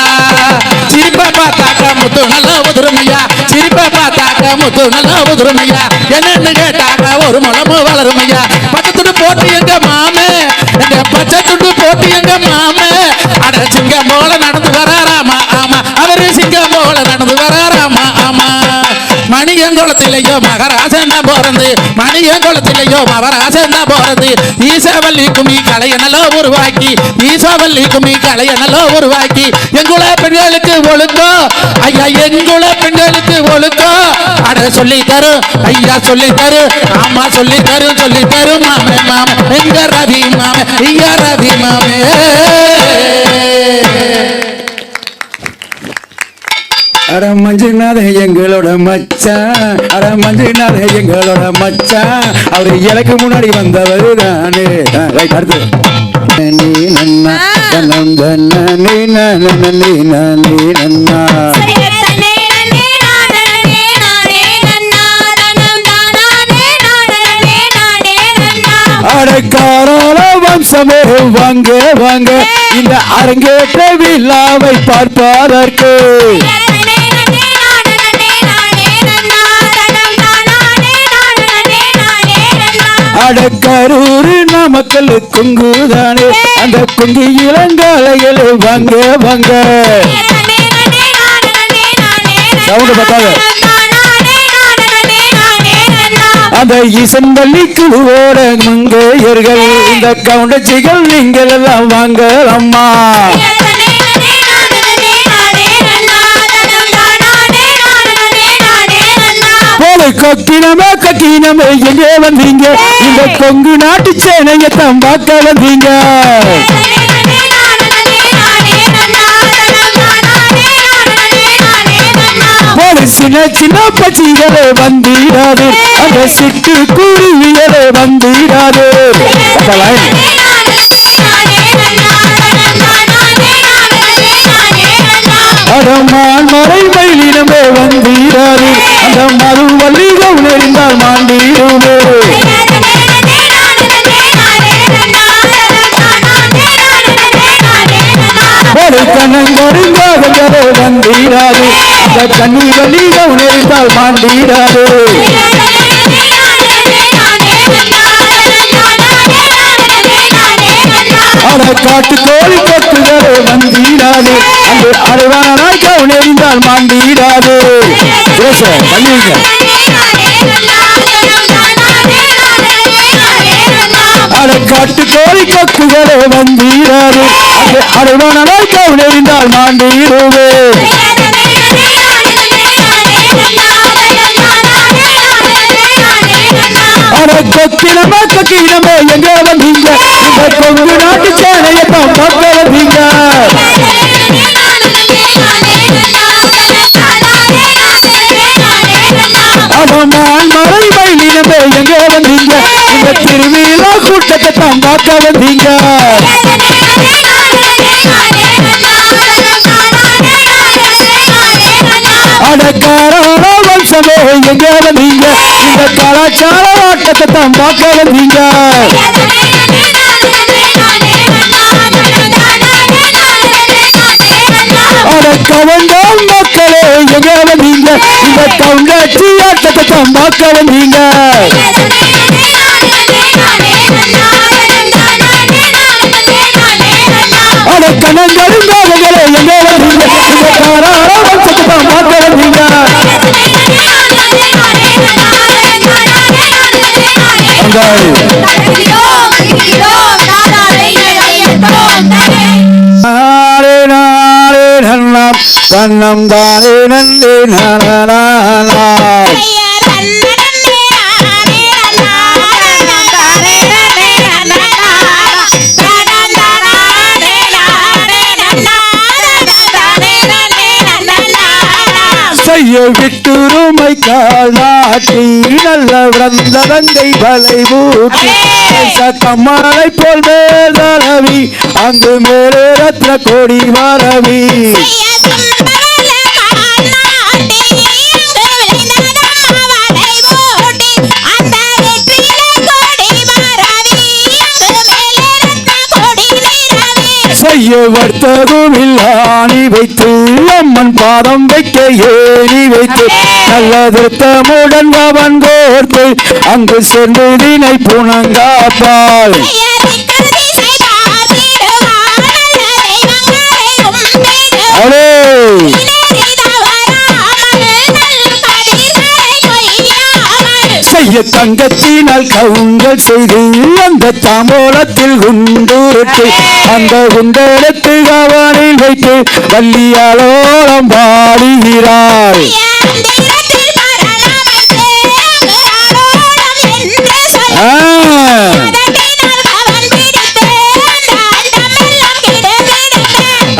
சிரிப்பை பார்த்தாக்க முத்து நல்லா உதுருமையா, சிரிப்பை பார்த்தாக்க முத்து நல்லா உதுருமையா, என்னன்னு கேட்டாக்க ஒரு முளமு வளருமையா. பச்சத்துட்டு போட்டு எங்க மாமே, எங்க பச்சத்துட்டு போட்டு எங்க மாமே, அட சிங்கம் போல நடந்து வராராமா, ஆமா அவரு சிங்கம் போல நடந்து வராராமா, ஆமா. மணியங்குளத்திலேயோ மகராசன் போறது, மணியங்குளத்திலேயோ மகராசன் போறது, ஈசவல்லி கும்மி கலையனலோ உருவாக்கி, ஈசவல்லி கும்மி கலையனலோ உருவாக்கி, எங்குள பெண்களுக்கு ஒழுக்கோ ஐயா, எங்குள பெண்களுக்கு ஒழுக்கோ, அட சொல்லி தரும் ஐயா, சொல்லி தரும், ஆமா சொல்லி தரும், சொல்லி தரும் மாமே, மாமே எங்க ரவி மாமே, ஐயா ரவி மாமே. அட மஞ்சுநாத எங்களோட மச்சான், அட மஞ்சுநாத எங்களோட மச்சான், அவரு எனக்கு முன்னாடி வந்தவர் தானே. அடுத்து நீ நன்னா கண்ணம் தன்ன நீ நன்ன நீ நீ நன்னா, அடக்காரோட வம்சமே வாங்க வாங்க, இந்த அரங்கேற்ற விழாவை பார்ப்பதற்கு. அடக்கரூரு நமக்கள் குங்குதானே, அந்த குங்கு இளங்காலைகளே வாங்க வாங்க. சவுண்ட் பார்த்தாங்க. அந்த இசம்பள்ளி குழுவோட மங்கையர்கள், இந்த கவுண்டச்சிகள் நீங்கள் எல்லாம் வாங்க அம்மா. கொக்கினமே கக்கினமே எங்கே வந்தீங்க, இந்த கொங்கு நாட்டு சேனையத்தான் பார்க்க வந்தீங்க. சின்ன சின்ன பச்சிகளே வந்தீராது, அந்த சிட்டு குருவியலே வந்தீராது. அடமான் மறை மயிலினமே வந்தீராது, அந்த மறுவள்ளி கவுனறிந்தால் மாண்டீருமே. ஒரு கண்ணங்கருங்காகவே வந்தீராது, அந்த கண்ணி வள்ளி கவுனறிந்தால் மாண்டீராது. அட காட்டு கோழி கொட்டுகளே வந்தீராது, அந்த அரைவானாய் கவுனறிந்தால் மாண்டீராது. அட காட்டு கோழி கொக்குகளே வந்தீராது, அந்த அரைவானாய் கவுனறிந்தால் மாண்டீருவே. அட கொக்கினமே கக்கினமே எங்க வந்தீங்க, இந்த கொங்கு நாட்டு சேனையத்தான் பார்க்க வந்தீங்க. அடமான் மறை மயிலினமே எங்க வந்தீங்க, இந்த திருவிழா கூட்டத்தைத்தான் பார்க்க வந்தீங்க. அடக்காரோட வம்சமே எங்க வந்தீங்க, இந்த கலாச்சார ஆட்டத்தைத்தான் பார்க்க வந்தீங்க. அட கவங்கால் மக்களே எங்க வந்தீங்க, இந்த கவுண்டாட்சி ஆட்டத்தைத்தான் பார்க்க வந்தீங்க. அட கணங்கருங்காகங்களே எங்க வந்தீங்க, இந்த காரார வம்சத்தைத்தான் பார்க்க வந்தீங்க. நாளே நாளே நன்னாம் கண்ணம் தானே நன்றே நாளா செய்ய விட்டுருமை காலாட்டி நல்ல விளந்த தங்கை வலை ஊட்டி கம்மலை போல் மேலவி அங்கு மேலே ரத்ன கோடி வரவி செய்ய வர்த்தகம் இல்லாணி வைத்து அம்மன் பாதம் வைக்க ஏறி வைத்து நல்ல திருத்தமுடன் அவன் கோர்த்து அங்கு சென்று தினை புனங்காப்பாள் அடே செய்ய தங்கத்தினால் கவுங்கள் செய்து அந்த தாமோலத்தில் குண்டுருட்டு அந்த குண்டெடுத்து அவனில் வைத்து வள்ளியாளோரம் பாடுகிறாள்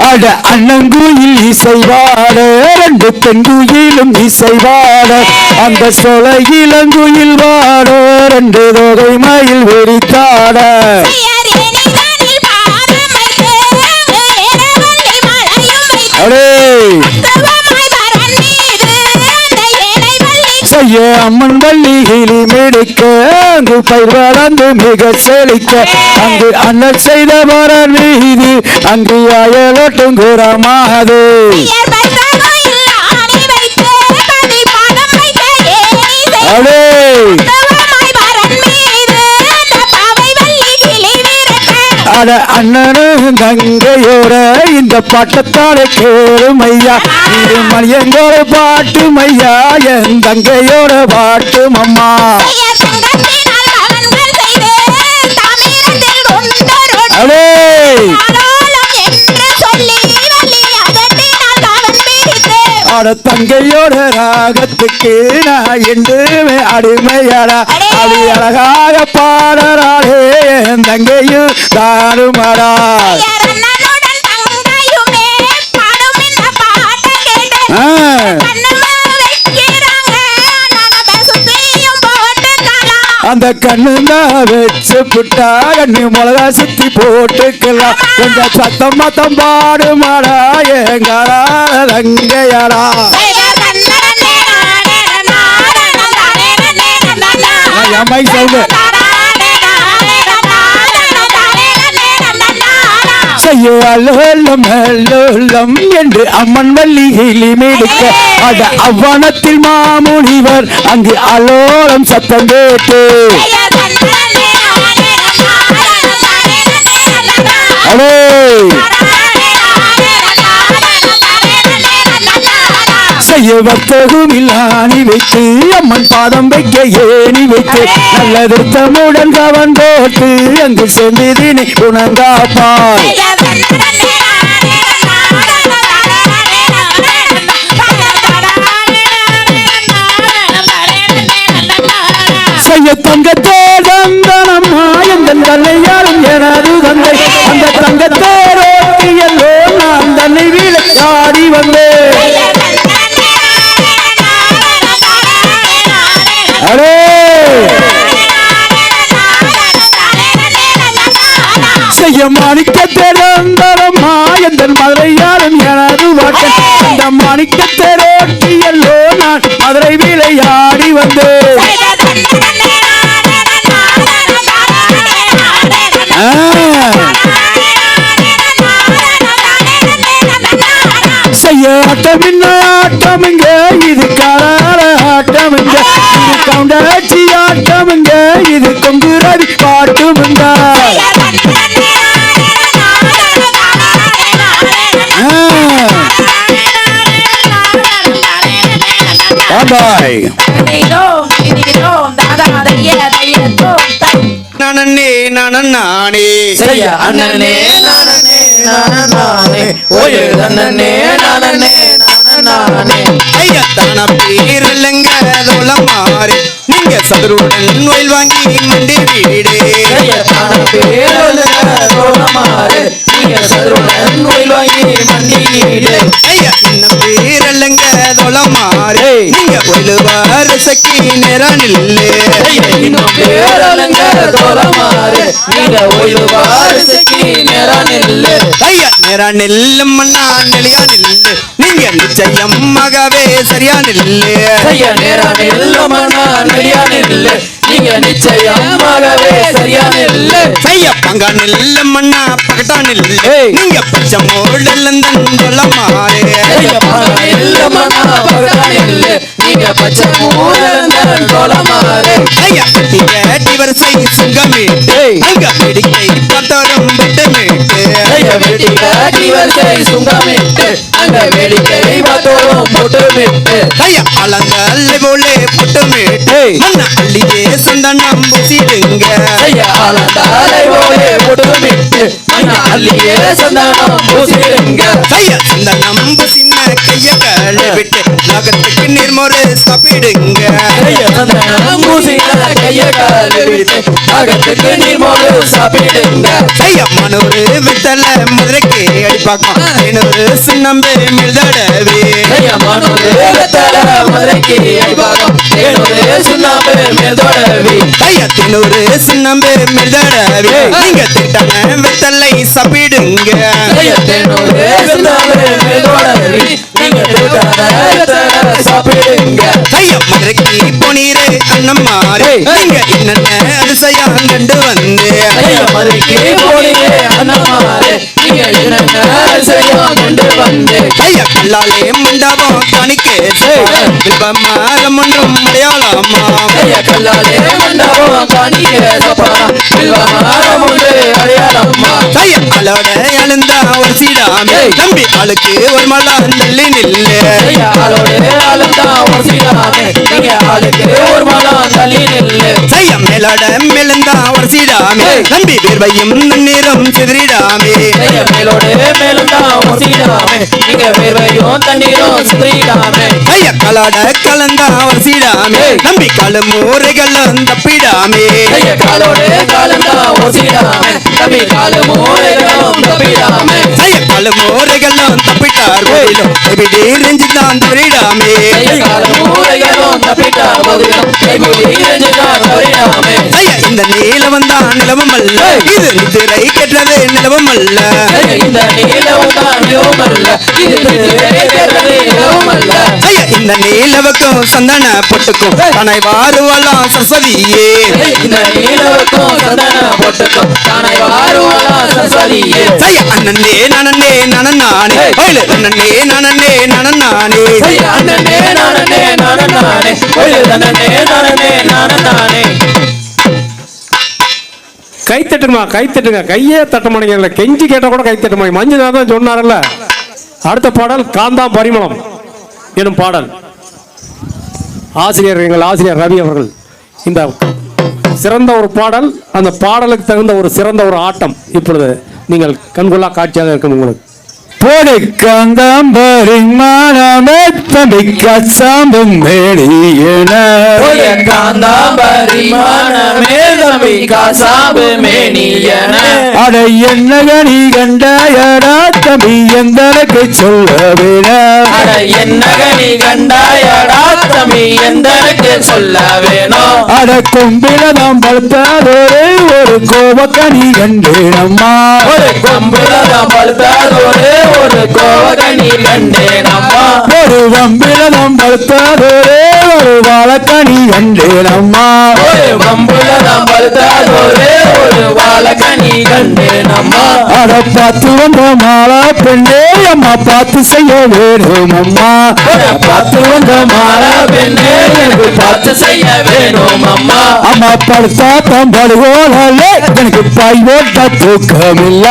அட அண்ணங்குயில் இசைவாட ரெண்டு பெண்குயிலும் இசைவாட அந்த சொல இளங்குயில் வாட ரெண்டு தொகை மயில் வெறித்தாட அடே செய்ய அம்மன் வள்ளிகிளி மெடுக்க அங்கு பயிர் வளர்ந்து மிக செழிக்க அங்கு அண்ணன் செய்த மரன் மீது அங்கு அயலோட்டும் குரமாது அடே அட அண்ணனும் தங்கையோட இந்த பாட்டத்தாலே கேளும் ஐயா இது மணியங்கோட பாட்டு மையா என் தங்கையோட பாட்டு அம்மா அடே அட தங்கையோட ராகத்துக்கு நான் என்றுமே அடிமையாடா அடி அழகாக பாடறாளே என் தங்கையும் தாருமாடா அந்த கண்ணுந்தா வச்சு புட்டா கண்ணு மிளகா சுத்தி போட்டுக்கலாம் கொஞ்சம் சத்தம் மத்தம் பாடுமாடா எங்காரா தங்கையாடா அம்மை சொல்லுங்க செய்ய அல்லோலம் அல்லோலம் என்று அம்மன் வள்ளிகிளி மெடுக்க அட அவ்வனத்தில் மாமுனிவர் அங்கு அலோலம் சத்தம் கேட்டு அடே செய்ய வர்த்தகம் இல்லாணி வைத்து அம்மன் பாதம் வைக்க ஏணி வைத்து நல்ல திருத்தமுடன் கவன் போட்டு அங்கு சென்று தினை குணங்காப்பாள் செய்ய தங்கத்தோடந்தனம்மா எந்த தலையாரும் எனது தந்தை அந்த தங்கத்தோரோட்டி எல்லோ நான் தன்னை விளையாடி வந்தேன் அடே செய்ய மாணிக்கத்தேரந்தரம்மா எந்த மதுரையாரும் எனது வாட்டன் அந்த மாணிக்கத்தேரோட்டி எல்லோ நான் மதுரை விளையாடி வந்தேன் செய்ய ஆட்டமின்ன ஆட்டமுங்க இது கார ஆட்டமுங்க இது கவுண்டாச்சி ஆட்டமுங்க இது கொங்குரவி பாட்டுமுங்க பாய் நானே நானே செய்ய அண்ணனே நானே நானே ஓயே அண்ணனே நானே நானே ஐயத்தான பேரல்லங்க தோலமாறு நீங்க சதுருடன் நோயில் வாங்கி மண்டி வீடு ஐயத்தான பேரல்லங்க தோலமாறு நீங்க சதுருடன் நோயில் வாங்கி மண்டி வீடு ஐயா என்ன பேரல்லங்க தோளமாறு நீங்க ஒழுவார சக்கி நிறனில்லே இன்னும் பேரலங்க தோலமாறு நீங்க ஒழுவாரசைக்கு நிறனில்லு ஐயா நிறனில்ல மண்ணா நிலையா நில்லு நீங்க நிச்சயமாகவே சரியா நில்லு ஐயா நிறனில்லமனா நெடியானில்லு நீங்க நிச்சயமாகவே சரியானில்லு ஐயா பங்கா நில்ல மண்ணா பகட்டா நில்லு நீங்க பச்சை மூடலந்தன் தோளமாறு ஐயா இல்லமனா பகடானில்லு நீங்க பச்சை மூடலந்தன் தோலமாறு ஐயா கட்டி கேட்டி வரிசை சுங்கமீட்டு அங்க பிடிக்கை பத்தோரம் விட்டுமீட்டு ஐயா வெட்டி காட்டி வரிசை சுங்கமிட்டு அங்க வேடிக்கை பார்த்தோம் போட்டுமிட்டு ஐயா அலங்கல்லை போலே புட்டுமீட்டு மண்ண அள்ளியே சந்தனம் பூசிடுங்க ஐயா ஆலந்தாலை போலே போட்டுமிட்டு மண்ணா அள்ளியே சந்தானம் பூசிடுங்க ஐயா சந்தனம் பூசின கைய காலை விட்டு நகத்துக்கு நீர்மொரு சாப்பிடுங்க ஐயா சந்தானம் பூசின கைய காலை விட்டு அகத்துக்கு நீர்மோடு சாப்பிடுங்க ஐயா மனூரு வித்தல மதுரைக்கு அடிப்பாக்கம் ஐநூறு சின்னம்பு மிழ்தடவே ஐயா மனோரு வெத்தல மதுரைக்கு அடிபாகம் ஏனோரு சுண்ணாம்பு மேதோடவி ஐயா தினூறு சின்னம்பு மிழ்தடவே நீங்க திட்டான வித்தலை சாப்பிடுங்க ஐயா தேனோரு சுண்ணாம்பு மேதோடவி நீங்க வெத்தல சாப்பிடுங்க ஐயா மதுரைக்கு பொனீரு அண்ணம்மாரு நீங்க என்னென்ன அதிசயம் கண்டு வந்து ஐயா மதுரைக்கு போனீங்க அண்ணமாரு நீங்க என்னென்ன செய்யும் கொண்டு வந்து ஐயா கல்லாலே மண்டபம் தணிக்கே வில்பமாரம் ஒன்றும் அடையாளமா ஐயா கல்லாலே மண்டபம் காணிக்க சப்பானா வில்வமாரம் ஒன்று அடையாளம்மா ஐயா அலோட எழுந்தா ஒரு சீடாமே நம்பி ஆளுக்கு ஒரு மலம் தள்ளி நில்லு ஐயா ஆளோடு ஆளுந்தான் ஒரு சீடாமே நீங்க ஆளுக்கு ஒரு மலம் தள்ளி நில்லு ஐயா மேலோட மேலந்தா ஒரு சீடாமே நம்பி வேர்வையும் நீரும் சிதறிடாமே ஐயா மேலோடு மேலும் தான் ஒரு சீடாமே நீங்க வேர்வையும் தண்ணீரும் சிதறிடாமே ஐயா கலாட கலந்தா ஒரு சீடாமே நம்பி காலு மூரைகளும் தப்பிடாமே ஐயா காலோடு காலந்தான் ஒரு சீடாமே தம்பி காலு மூளைகளும் தப்பிடாமே ஐயா காலு மூரைகளும் தப்பிட்டார் போதிலும் எப்படி ரெஞ்சுதான் தவறிடாமே ஐயா காலு மூளைகளும் தப்பிட்டார் போதிலும் கைகூடி இறைஞ்சுதான் தவறிடாமே ஐயா இந்த நீலவன் தான் நிலவம் அல்ல இது நிதிரை கெட்டது நிலவம் அல்ல ஐயா இந்த நீலவும் தான் நிலவுமல்ல இது நிலவுமல்ல ஐயா இந்த நீலவுக்கும் சந்தன பொட்டுக்கும் தனை வாருவலாம் சரஸ்வதியே இந்த நீலவுக்கும் சந்தன போட்டுக்கும் தானே வாருவலா சரஸ்வதியே ஐயா அண்ணனே நானே நானே ஒயிலு அண்ணனே நானே ஐயா அண்ணனே நானே நானே ஒயிலு தன்னனே நானே கை தட்டுமா கை தட்டுங்க, கையே தட்ட மாட்டேங்கல, கெஞ்சி கேட்டா கூட கை தட்ட மாட்டேங்க. மஞ்சுநாதன் தான் சொன்னார்ல. அடுத்த பாடல் காந்தாம் பரிமளம் எனும் பாடல். ஆசிரியர் எங்கள் ஆசிரியர் ரவி அவர்கள் இந்த சிறந்த ஒரு பாடல், அந்த பாடலுக்கு தகுந்த ஒரு சிறந்த ஒரு ஆட்டம் இப்பொழுது நீங்கள் கண்கொள்ளா காட்சியாக இருக்கும். உங்களுக்கு போடு காந்தாம் பரிமாணமே தம்பி கச்சாம்பும் மேடியன காந்தாம் பரிமாணமே தம்பி காசாம்பு மேனியன அட என்ன கனி கண்டாயடா தம்பி எந்தளக்கு சொல்ல விட அட என்னகனி கண்டாயடா தம்பி எந்தனுக்கு சொல்ல வேணும் அட கொம்பிலதாம் பழுத்தாதோரே ஒரு கோபக்கனி கண்டேனம்மா ஒரு கொம்புலதான் பழுத்தாதோடு ஒரு கோவகனி கண்டேனம்மா ஒரு வம்பிலதாம் பழுத்தாதோரே ஒரு வாழக்கனி கண்டேனம்மா ஒரு வம்புலதான் பழுத்தாதோடு ஒரு வாழகனி கண்டேனம்மா அட பார்த்து வந்த மாலா பெண்ணே அம்மா பார்த்து செய்ய வேணும் அம்மா ஒரு பார்த்து வந்த மாலா பெண்ணே எனக்கு பார்த்து செய்ய வேணும் அம்மா அம்மா படுத்தா தம்படுகோலே எனக்கு பாய் போட்ட தூக்கமில்ல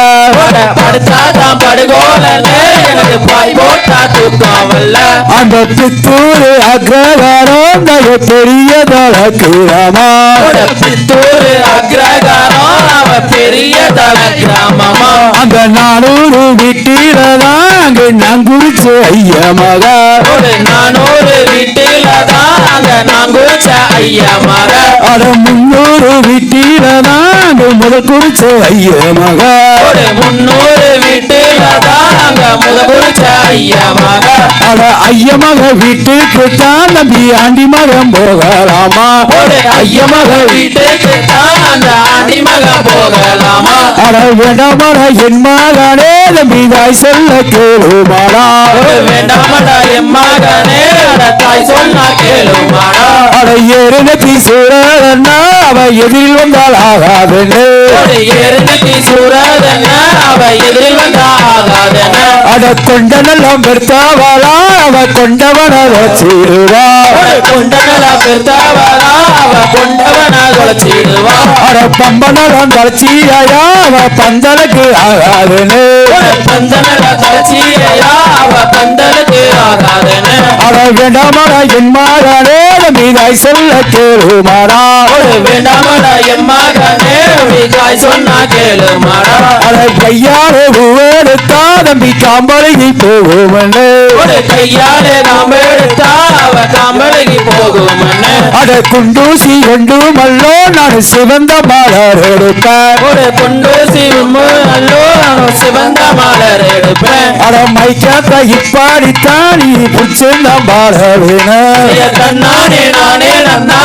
படுத்தாதான் படுகோலல்ல எனக்கு பாய் போட்டா தூக்கமல்ல அந்த பித்தூர் அக்ரகாரம் நகை பெரிய தளக்கிராமா பித்தூர் அக்ரகாரம் அவ பெரிய தல கிராமமா அந்த 400 வீட்டிலதான் அங்கு நான் குறிச்ச ஐயா மகா ஒரு 400 வீட்டிலதான் அங்க நான் குறிச்ச ஐயா மக அட 300 வீட்டிலதான் அங்கு முதல் குறிச்ச ஐயா மகா ஒரு 300 வீட்டிலதான் அங்க முத குறிச்ச ஐயா மக அட ஐயமக வீட்டுக்கு தான் நம்பி ஆண்டி மகன் போகலாமா ஒரு ஐயமக வீட்டுக்கு தான் அந்த ஆண்டி மக போகலாமா அட வேண்டாமட என் மகனே நம்பி தாய் சொல்ல கேளுமாடா ஒரு வேண்டாமடா என் மகனே அட தாய் சொன்னா கேளுமாடா அட ஏறுநத்தி சூழன்னா அவ எதிரில் வந்தால் ஆகாதுன்னு ஒரு ஏறுநதி சூரதன அவ எதிரில் வந்தாகாதன அட கொண்டனெல்லாம் பெருத்தாவாளா அவ கொண்டவன வச்சிருவா ஒரு கொண்டனல பெருத்தாவரா அவ கொண்டவன தொலைச்சிடுவா அட பம்பனெல்லாம் தலைச்சியா அவ பந்தலுக்கு ஆகாதுன்னு ஒரு பந்தனல தொலைச்சியா அவ பந்தலுக்கு ஆகாதன அட வேண்டாமடா என் மகனே மீதாய் சொல்ல கேளுமாடா ஒரு வேண்டாமடா என் மகனே நீ தாய் சொன்னா கேளுமாடா அட கையால எடுத்தா தம்பி காம்பழகி போகுமன்னு ஒரு கையாலே நாம் எடுத்தா அவ காம்பழகி போகுமன்னு அட குண்டூசி கொண்டு மல்லோ நான் சிவந்த மலர் எடுப்பேன் ஒரு குண்டூசி அல்லோ சிவந்த மலர் எடுப்பேன் அட மைக்காத்த இப்பாடித்தான் நீ புடிச்சிருந்த மலர்னு தன்னானே நானே நன்னா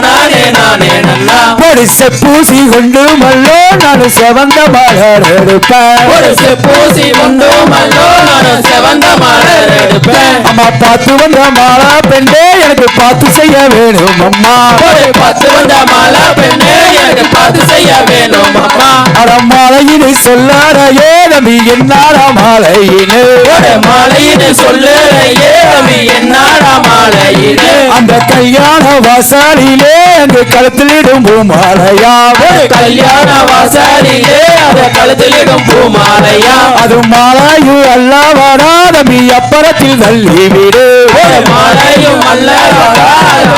தானே நானே நன்னா ஒரு செப்பூசி கொண்டு மல்லோ நான் சிவந்த மலர் எடுப்பேன் ஒரு செப்பூசி கொண்டு மல்லோ நான் சிவந்த மலர் எடுப்பேன் அம்மா பார்த்து வந்த மாலா பெண்ணே எனக்கு பார்த்து செய்ய வேணும் அம்மா ஒரு 10 வந்த மாலா பெண்ணே எனக்கு பார்த்து செய்ய வேணும் அம்மா அட மாலையினை சொல்லாரையே நம்பி என்னார மாலையினு ஒரு மாலையினு சொல்லுறையே நம்பி என்னாரா மாலையினு அந்த கல்யாண வாசாலிலே அந்த கழுத்திலிடும் பூமாலையா ஒரு கல்யாண வாசலிலே அத கழுத்திலிடும் பூமாலையா அது மாலையு அல்லவாடா நம்பி அப்பறத்தில் தள்ளி விடு ஒரு மாலையும் அல்ல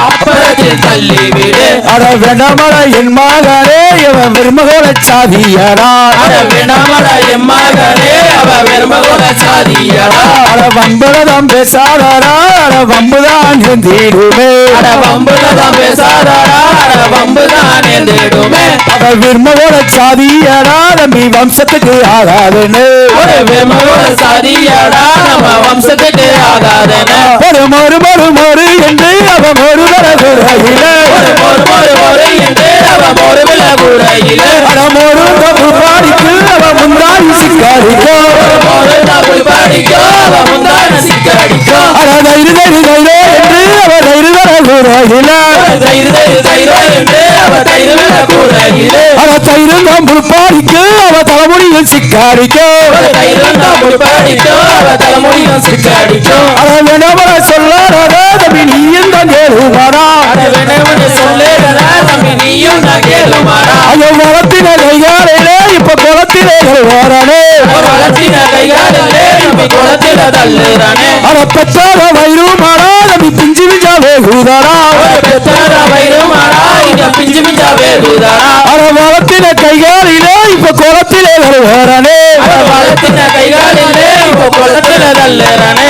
அப்புறத்தில் தள்ளி விடு அட வேண்டாமட என் மகனே இவன் விரும்பகோல சாதியடா அட வேண்டாமடா என் மகனே அவ வெறுமகோல சாதியடா அட வம்புலதான் பேசாதடா அட வம்புதான் எந்திடுமே அட வம்புலதான் பேசாதடா அட வம்புதான் எந்திடுமே அவ விரும்பகோல சாதியடா நம்பி வம்சத்துக்கு ஆகாதுன்னு ஒரு வெறுமகோல சாதியடா நம்ம வம்சத்துக்கு ஆகாதன ஒரு மறு என்று அவ ஒரு வரகுறையில ஒரு என்று அவ ஒரு விலகுறையில அட மொரு பாடிக்கு அவ முந்தாடி சிக்காரிக்கோ ஒரு தமிழ் படிக்கோ அவ முந்தான சிக்கடிக்கோ அட தைரு என்று அவ தைரு வரகுறையில என்று அவ தயிர் விலகுறையில அட தைரு தமிழ் பாடிக்கு அவ தலைமுடியில் சிக்காரிக்கோ தமிழ் படிக்கோ அவ தலைமுடியும் சிக்கடிக்கோ அட வேணவர சொல்லாரா தம்பி நீ எந்த கேளுமாடா அட வேணும்னு சொல்லுறா தம்பி நீயும் நான் கேளுமாடா ஐயோ வளத்தின கைகாலையிலே இப்ப குளத்திலே வரனே வளர்த்தின கைகாலிலே நம்பி குளத்தில தள்ளுறானே அட பெற்றார வயிறுமாடா தம்பி பிஞ்சு பிஞ்சா வேகுதாரா பெத்தார வயிறுமாடா இங்க பிஞ்சு பிஞ்சா வேகுதாரா அட வளத்தின கைகாலிலே இப்ப குளத்திலே வரனே வளர்த்தின கைகாலிலே இப்ப குளத்தில தள்ளுறானே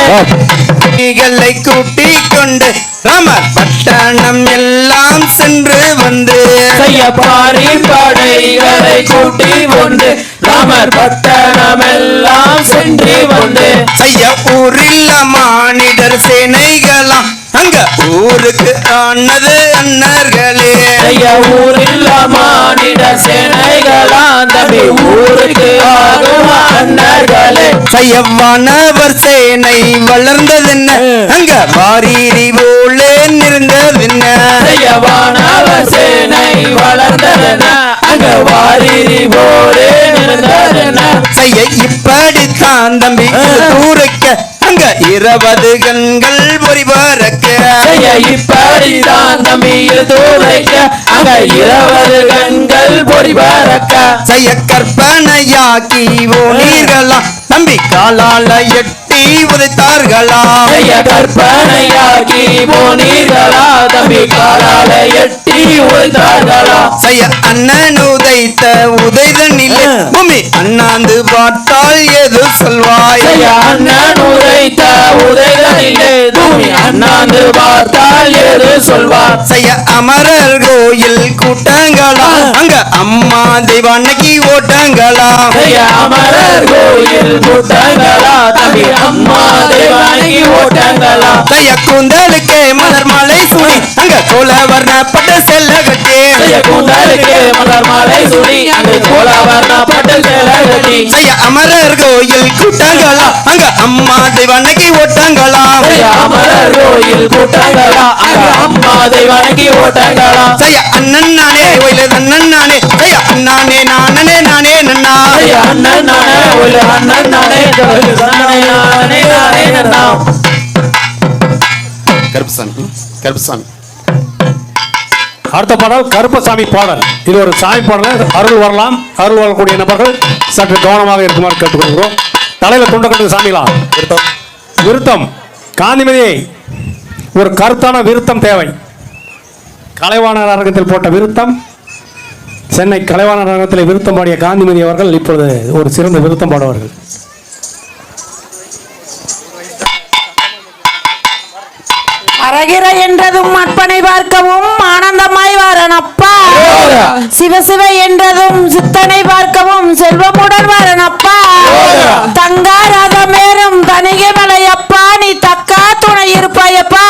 களை கூட்டிக் கொண்டு ராமர் பட்டணம் எல்லாம் சென்று வந்து செய்ய பாரி படைகளை கூட்டி கொண்டு ராமர் பட்டணம் எல்லாம் சென்று வந்து செய்ய ஊரில் மானிடர் சேனைகளாம் அங்க ஊருக்கு ஆனது அன்னர்களே செய்ய ஊரில் மானிட சேனைகளாம் தம்பி ஊருக்கு ஆகும் அண்ணர்களே செய்ய வானவர் சேனை வளர்ந்ததென்ன அங்க வாரீரி போலே நிறந்ததென்ன செய்யவானவ சேனை வளர்ந்ததென அங்க வாரிரி போலே நிறந்ததென செய்ய இப்படித்தான் தம்பி தூரைக்க அங்க 20 கண்கள் பொறி பறக்க செய்ய இப்படித்தான் தம்பியில் தூரைக்க அங்க 20 கண்கள் பொறி பறக்க செய்ய கற்பனையாக்கி ஓனீர்களாம் தம்பி காலால எட்டி உதைத்தார்களாம் செய்ய கற்பனையாக்கி போனீர்களா தம்பி காலால எட்டி உழைத்தார்களா செய்ய அண்ணன் உதைத்த உதைதனிலே பூமி அண்ணாந்து பார்த்தால் எது சொல்வாய் செய்ய அண்ணன் உரைத்த உதைகளிலே தூமி அண்ணாந்து பார்த்தால் எது சொல்வார் செய்ய அமரர் கோயில் கூட்டங்களா அங்க அம்மா தெய்வானைக்கு ஓட்டங்களா செய்ய அமரர் கோயில் கூட்டங்களா தம்பி அம்மா தேவானைக்கு ஓட்டங்களா தைய கூந்தலுக்கு மலர் மாலை சூடி அங்க கோல வர்ணப்பட்ட செல்ல கட்டி கூந்தலுக்கு மலர் மாலை சூடி அங்கு கோலவர்ண பட்டு சேலை கட்டி தைய அமரர் கோயில் கூட்டங்களா அங்க அம்மா தெய்வனைக்கு ஓட்டங்களா அமரர் கோயில் கூட்டங்களா அங்க அம்மா தெய்வனைக்கு ஓட்டங்களா தைய அண்ணன் நானே ஒயில அண்ணன் நானே தைய அண்ணானே நானே நானே நன்னா அண்ணன் நானே ஒரு அண்ணன் நானே நானே நானே நானே நன்னா கருப்பசாமி கருப்பசாமி அடுத்த பாடல் கருப்பசாமி பாடல். இது ஒரு சாமி பாடல். அருள் வரலாம். அருள் வரக்கூடிய நபர்கள் சற்று கவனமாக இருக்குமாறு கேட்டுக்கொள்கிறோம். தலையில துண்ட கட்டு சாமிகளா விருத்தம் காந்திமதியை ஒரு கருத்தான விருத்தம் தேவை. கலைவாணர் அரங்கத்தில் போட்ட விருத்தம், சென்னை கலைவாணர் அரங்கத்தில் விருத்தம் பாடிய காந்திமதி அவர்கள் இப்பொழுது ஒரு சிறந்த விருத்தம் பாடுவார்கள். அரகிற என்றதும் அற்பனை பார்க்கவும் ஆனந்தமாய் வாரணப்பா. சிவசிவ என்றதும் சித்தனை பார்க்கவும் செல்வமுடன் வாரணப்பா. தங்கா ரதமேறும் தனிகை மலையப்பா, நீ தக்கா துணை இருப்பாயப்பா.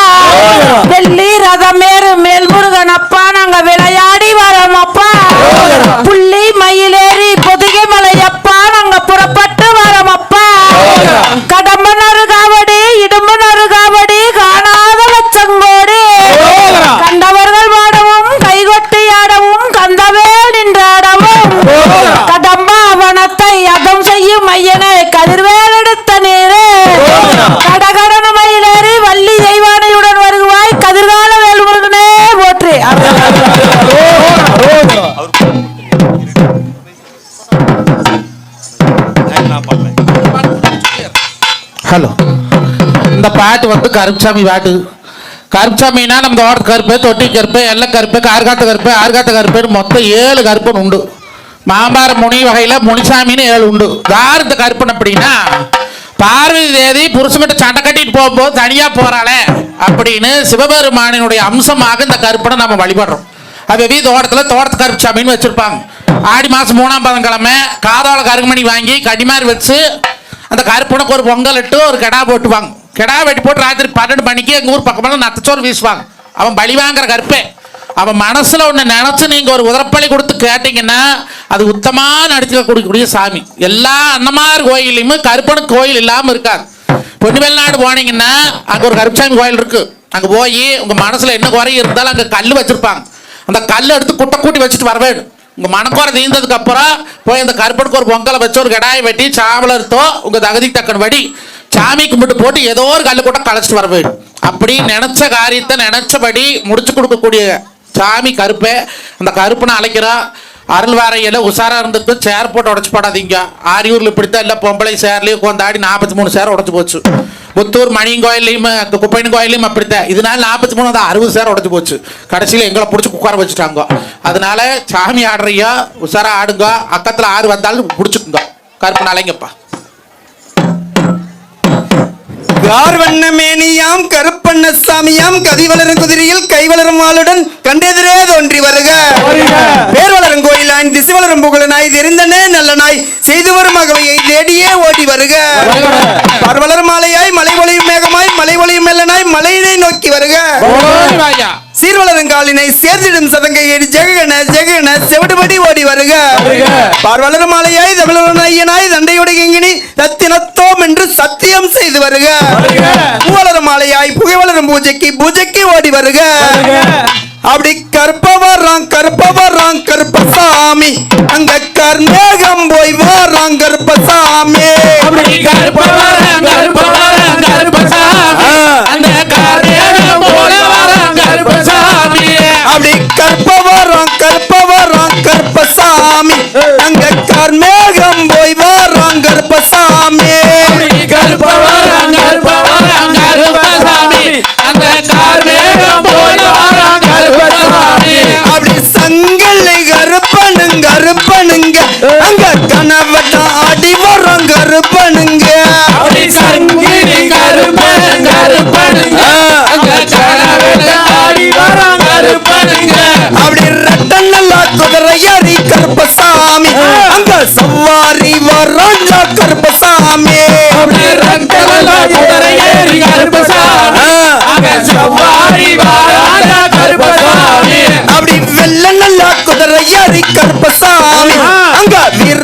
வெள்ளி ரதமேறும் மேல்முருகனப்பா, நாங்க விளையாடி வரோமப்பா. புள்ளி மயிலேறி பொதிகை மலையப்பா, நாங்க புறப்பட்டு வரோமப்பா. கடம்பு நறுகாவடி இடும்பு நறுகாவடி காணாத லட்சங்கோடி. கண்டவர்கள் வாடவும் கைகொட்டி ஆடவும் கந்தவே நின்றாடவும். கடம்பாவனத்தை அதம் செய்யும் மையனை கதிர்வேல் எடுத்த நீரே. கடகடன மயிலேறி வள்ளி தெய்வானையுடன் வருவாய் கதிர்கால வேல்முருகனே போற்றி. ஹலோ, இந்த பாட்டு வந்து கருப்புசாமி பாட்டு. கருப்புசாமின்னா நம்ம தோட்டத்து கருப்பு, தொட்டி கருப்பு, எல்லை கருப்பு, கார்காத்த கருப்பு, ஆர்காத்த கருப்புன்னு மொத்தம் 7 கருப்பன் உண்டு. மாம்பார முனி வகையில் முனிசாமின்னு 7 உண்டு. யார் இந்த கருப்பன் அப்படின்னா, பார்வதி தேவி புருஷமிட்ட சண்டை கட்டிட்டு போகும்போது தனியா போறாளே அப்படின்னு சிவபெருமானினுடைய அம்சமாக இந்த கருப்பனை நம்ம வழிபடுறோம். அது தோட்டத்து கருப்புசாமின்னு வச்சிருப்பாங்க. ஆடி மாசம் 3ஆம் பதங்கிழமை காதோல கருகுமணி வாங்கி கடிமாரி வச்சு அந்த கருப்பனுக்கு ஒரு பொங்கல் இட்டு ஒரு கெடா போட்டுவாங்க. கெடா வெட்டி போட்டு ராத்திரி 12 மணிக்கு எங்கள் ஊர் பக்கமெல்லாம் நத்தச்சோறு வீசுவாங்க. அவன் பலி வாங்குற கருப்பே. அவன் மனசுல ஒன்று நினைச்சு நீங்க ஒரு உதரப்பள்ளி கொடுத்து கேட்டீங்கன்னா அது உத்தமா நடிச்சுக்க கொடுக்கக்கூடிய சாமி. எல்லா அன்னமார் கோயிலையுமே கருப்பனுக்கு கோயில் இல்லாமல் இருக்காது. பொன்னிவெளிநாடு போனீங்கன்னா அங்கே ஒரு கருப்பசாமி கோயில் இருக்கு. அங்கே போய் உங்க மனசுல என்ன குறை இருந்தாலும் அங்கே கல் வச்சிருப்பாங்க. அந்த கல் எடுத்து குட்டை கூட்டி வச்சுட்டு வரவேணும். உங்க மனக்குறை தீர்ந்ததுக்கு அப்புறம் போய் அந்த கருப்பனுக்கு ஒரு பொங்கலை வச்சு ஒரு கடாயை வெட்டி சாவலத்தோ உங்க தகுதிக்கு தக்கன வடி சாமி கும்பிட்டு போட்டு ஏதோ ஒரு கல்லு கூட்டம் களைச்சிட்டு வர வேண்டும். அப்படி நினைச்ச காரியத்தை நினைச்சபடி முடிச்சு கொடுக்கக்கூடிய சாமி கருப்பை. அந்த கருப்பனை அழைக்கிறோம். அருள்வாரையில உஷாரா இருந்துட்டு சேர் போட்டு உடச்சு போடாதீங்க. ஆரியூர்ல இப்படித்தான் இல்லை பொம்பளை சேர்லயும் கொண்டாடி 43 சேர் உடச்சு போச்சு. புத்தூர் மணியங்கோயிலையும் குப்பையின் கோயிலையும் அப்படித்தான். இதனால 43 60 சேர் உடச்சு போச்சு. கடைசியில் எங்களை பிடிச்சி உட்கார வச்சுட்டாங்க. அதனால சாமி ஆடுறியா உஷாரா ஆடுங்க. அக்கத்துல ஆறு வந்தாலும் பிடிச்சிக்குங்க. கருப்பனை அலைங்கப்பா. கார்வண்ண மேனியாம் கருப்பண்ண சாமியாம் கதி வளரும் குதிரையில் கை வளரும் வாளுடன் கண்டெதிரே தோன்றி வருக. பேர் வளரும் கோயிலாய் திசை வளரும் புகழனாய் தெரிந்தனே நல்ல நாய் செய்து வரும் மகவையை தேடியே ஓடி வருக. பார்வளர் மாலையாய் மலை ஒளியும் மேகமாய் மலை ஒளியும் மெல்லனாய் மலையினை நோக்கி வருக. சீர்வளருங்காலினை சேர்த்திடும் சதங்கை ஜெகன ஜெகன செவிடுபடி ஓடி வருக. பார்வளர் மாலையாய் தமிழன் ஐயனாய் தண்டையுடையங்கினி தத்தினத்தோம் என்று சத்தியம் செய்து வருக. பூவளரும் மாலையாய் புகை வளரும் பூஜைக்கு பூஜைக்கு ஓடி வருக. அப்படி கற்பவராங் கருப்பசாமி அங்க கர்மேகம் போய் வாராங் கருப்பசாமி. அப்படி கற்பவராங் கருப்பசாமி அங்க கர்மேகம் போய் வாராங் கருப்பசாமி. அப்படி சங்கலை கருப்பனுங்க அங்க கனவட்ட அடி வரோம் கருப்பனு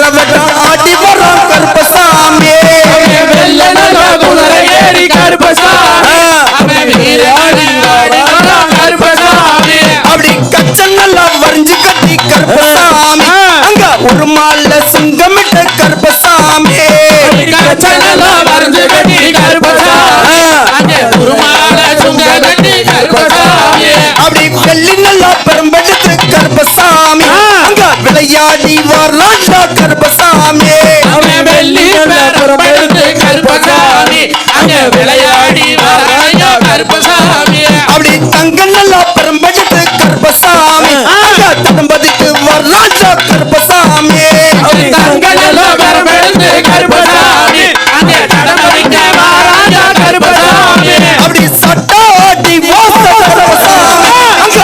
கரவட்டம் ஆடி வரும் கருப்பசாமி வெள்ள நல்ல குதிரை ஏறி கருப்பசாமி அவன் வீராடி ஆடி வரான் கருப்பசாமி அப்படி கச்சன் நல்லா வரைஞ்சு கட்டி கருப்பசாமி அங்க ஒரு மால சிங்கமிட்ட கருப்பசாமி கச்சனெல்லாம் வரைஞ்சு கட்டி கருப்பசாமி அங்கே உருமால சுங்க கட்டி கருப்பசாமி அப்படி வெள்ளி நல்லா பெரும்பெடுத்து கருப்பசாமி அங்க விளையாடி வரலாண்டா கருப்பசாமி அவன் வெள்ளி பெரும்பெடுத்து கருப்பசாமி அங்கே விளையாடி வராயா கருப்பசாமி அப்படி தங்க நல்லா பெரும்பெடுத்து கருப்பசாமி அங்க தம்பதிக்கு வரலாண்டா கருப்பசாமி தங்கனெல்லாம் பெரும்பெடுத்து கருப்பசாமி அங்கே தடமடிக்க வராயா கருப்பசாமி அப்படி சட்டாடி வாச கருப்பசாமி அங்க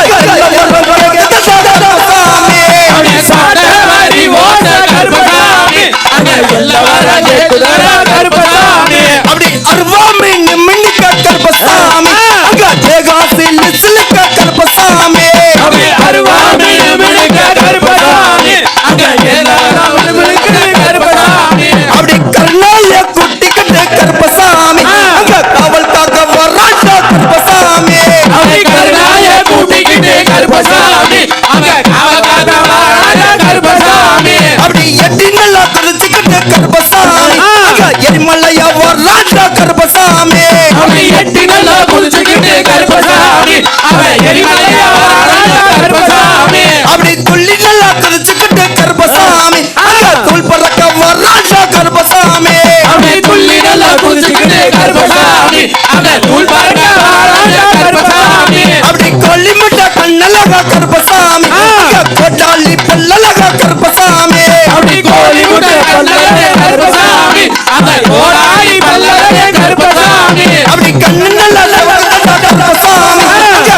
கருப்பசாமி அவனே சாடவாரி ஓட கருப்பசாமி அங்கே எல்லவர கேக்குதர கருப்பசாமி அப்படி அருவாமி மின்னிக்க கருப்பசாமி அங்க தேகாசி லிசிலிக்க கருப்பசாமி அவனே அருவாமி மினுக்க கருப்பசாமி அங்கே எல்லவர மினுக்க கருப்பசாமி அப்படி கருணாய குட்டி கட்டு கருப்பசாமி அங்க காவல் காக்க வராண்டா கருப்பசாமி அவனை கருணாய கூட்டிக்கிட்டு கருப்பசாமி அங்க காவக்காக வராயா கருப்பசாமி அப்படி எட்டி நல்லா தெரிஞ்சுக்கிட்டு கருப்பசாமி அங்க எரிமலையா வராண்டா கருப்பசாமி அவனை எட்டி நல்லா குதிச்சுக்கிட்டு கருப்பசாமி அவன் எரிமலையா வராயா கருப்பசாமி அப்படி துள்ளி நல்லா தெரிஞ்சுக்கிட்டு கருப்பசாமி அங்க தூள் பறக்க வராண்டா கருப்பசாமி அவனை துள்ளி நல்லா குதிச்சுக்கிட்டு கருப்பசாமி அவன் தூள் பார்க்க வராயா கருப்பசாமி அப்படி கொல்லிமுட்ட கண்ணலகா கருப்பசாமி அங்க கொட்டாளி பல்லலகா கருப்பசாமி அப்படி கோழி முட்டை கண்ணலே கருப்பசாமி அவன் கோடாரி பல்லலே கருப்பசாமி அப்படி கண்ணு நல்லா லவகதா கருப்பசாமி அங்க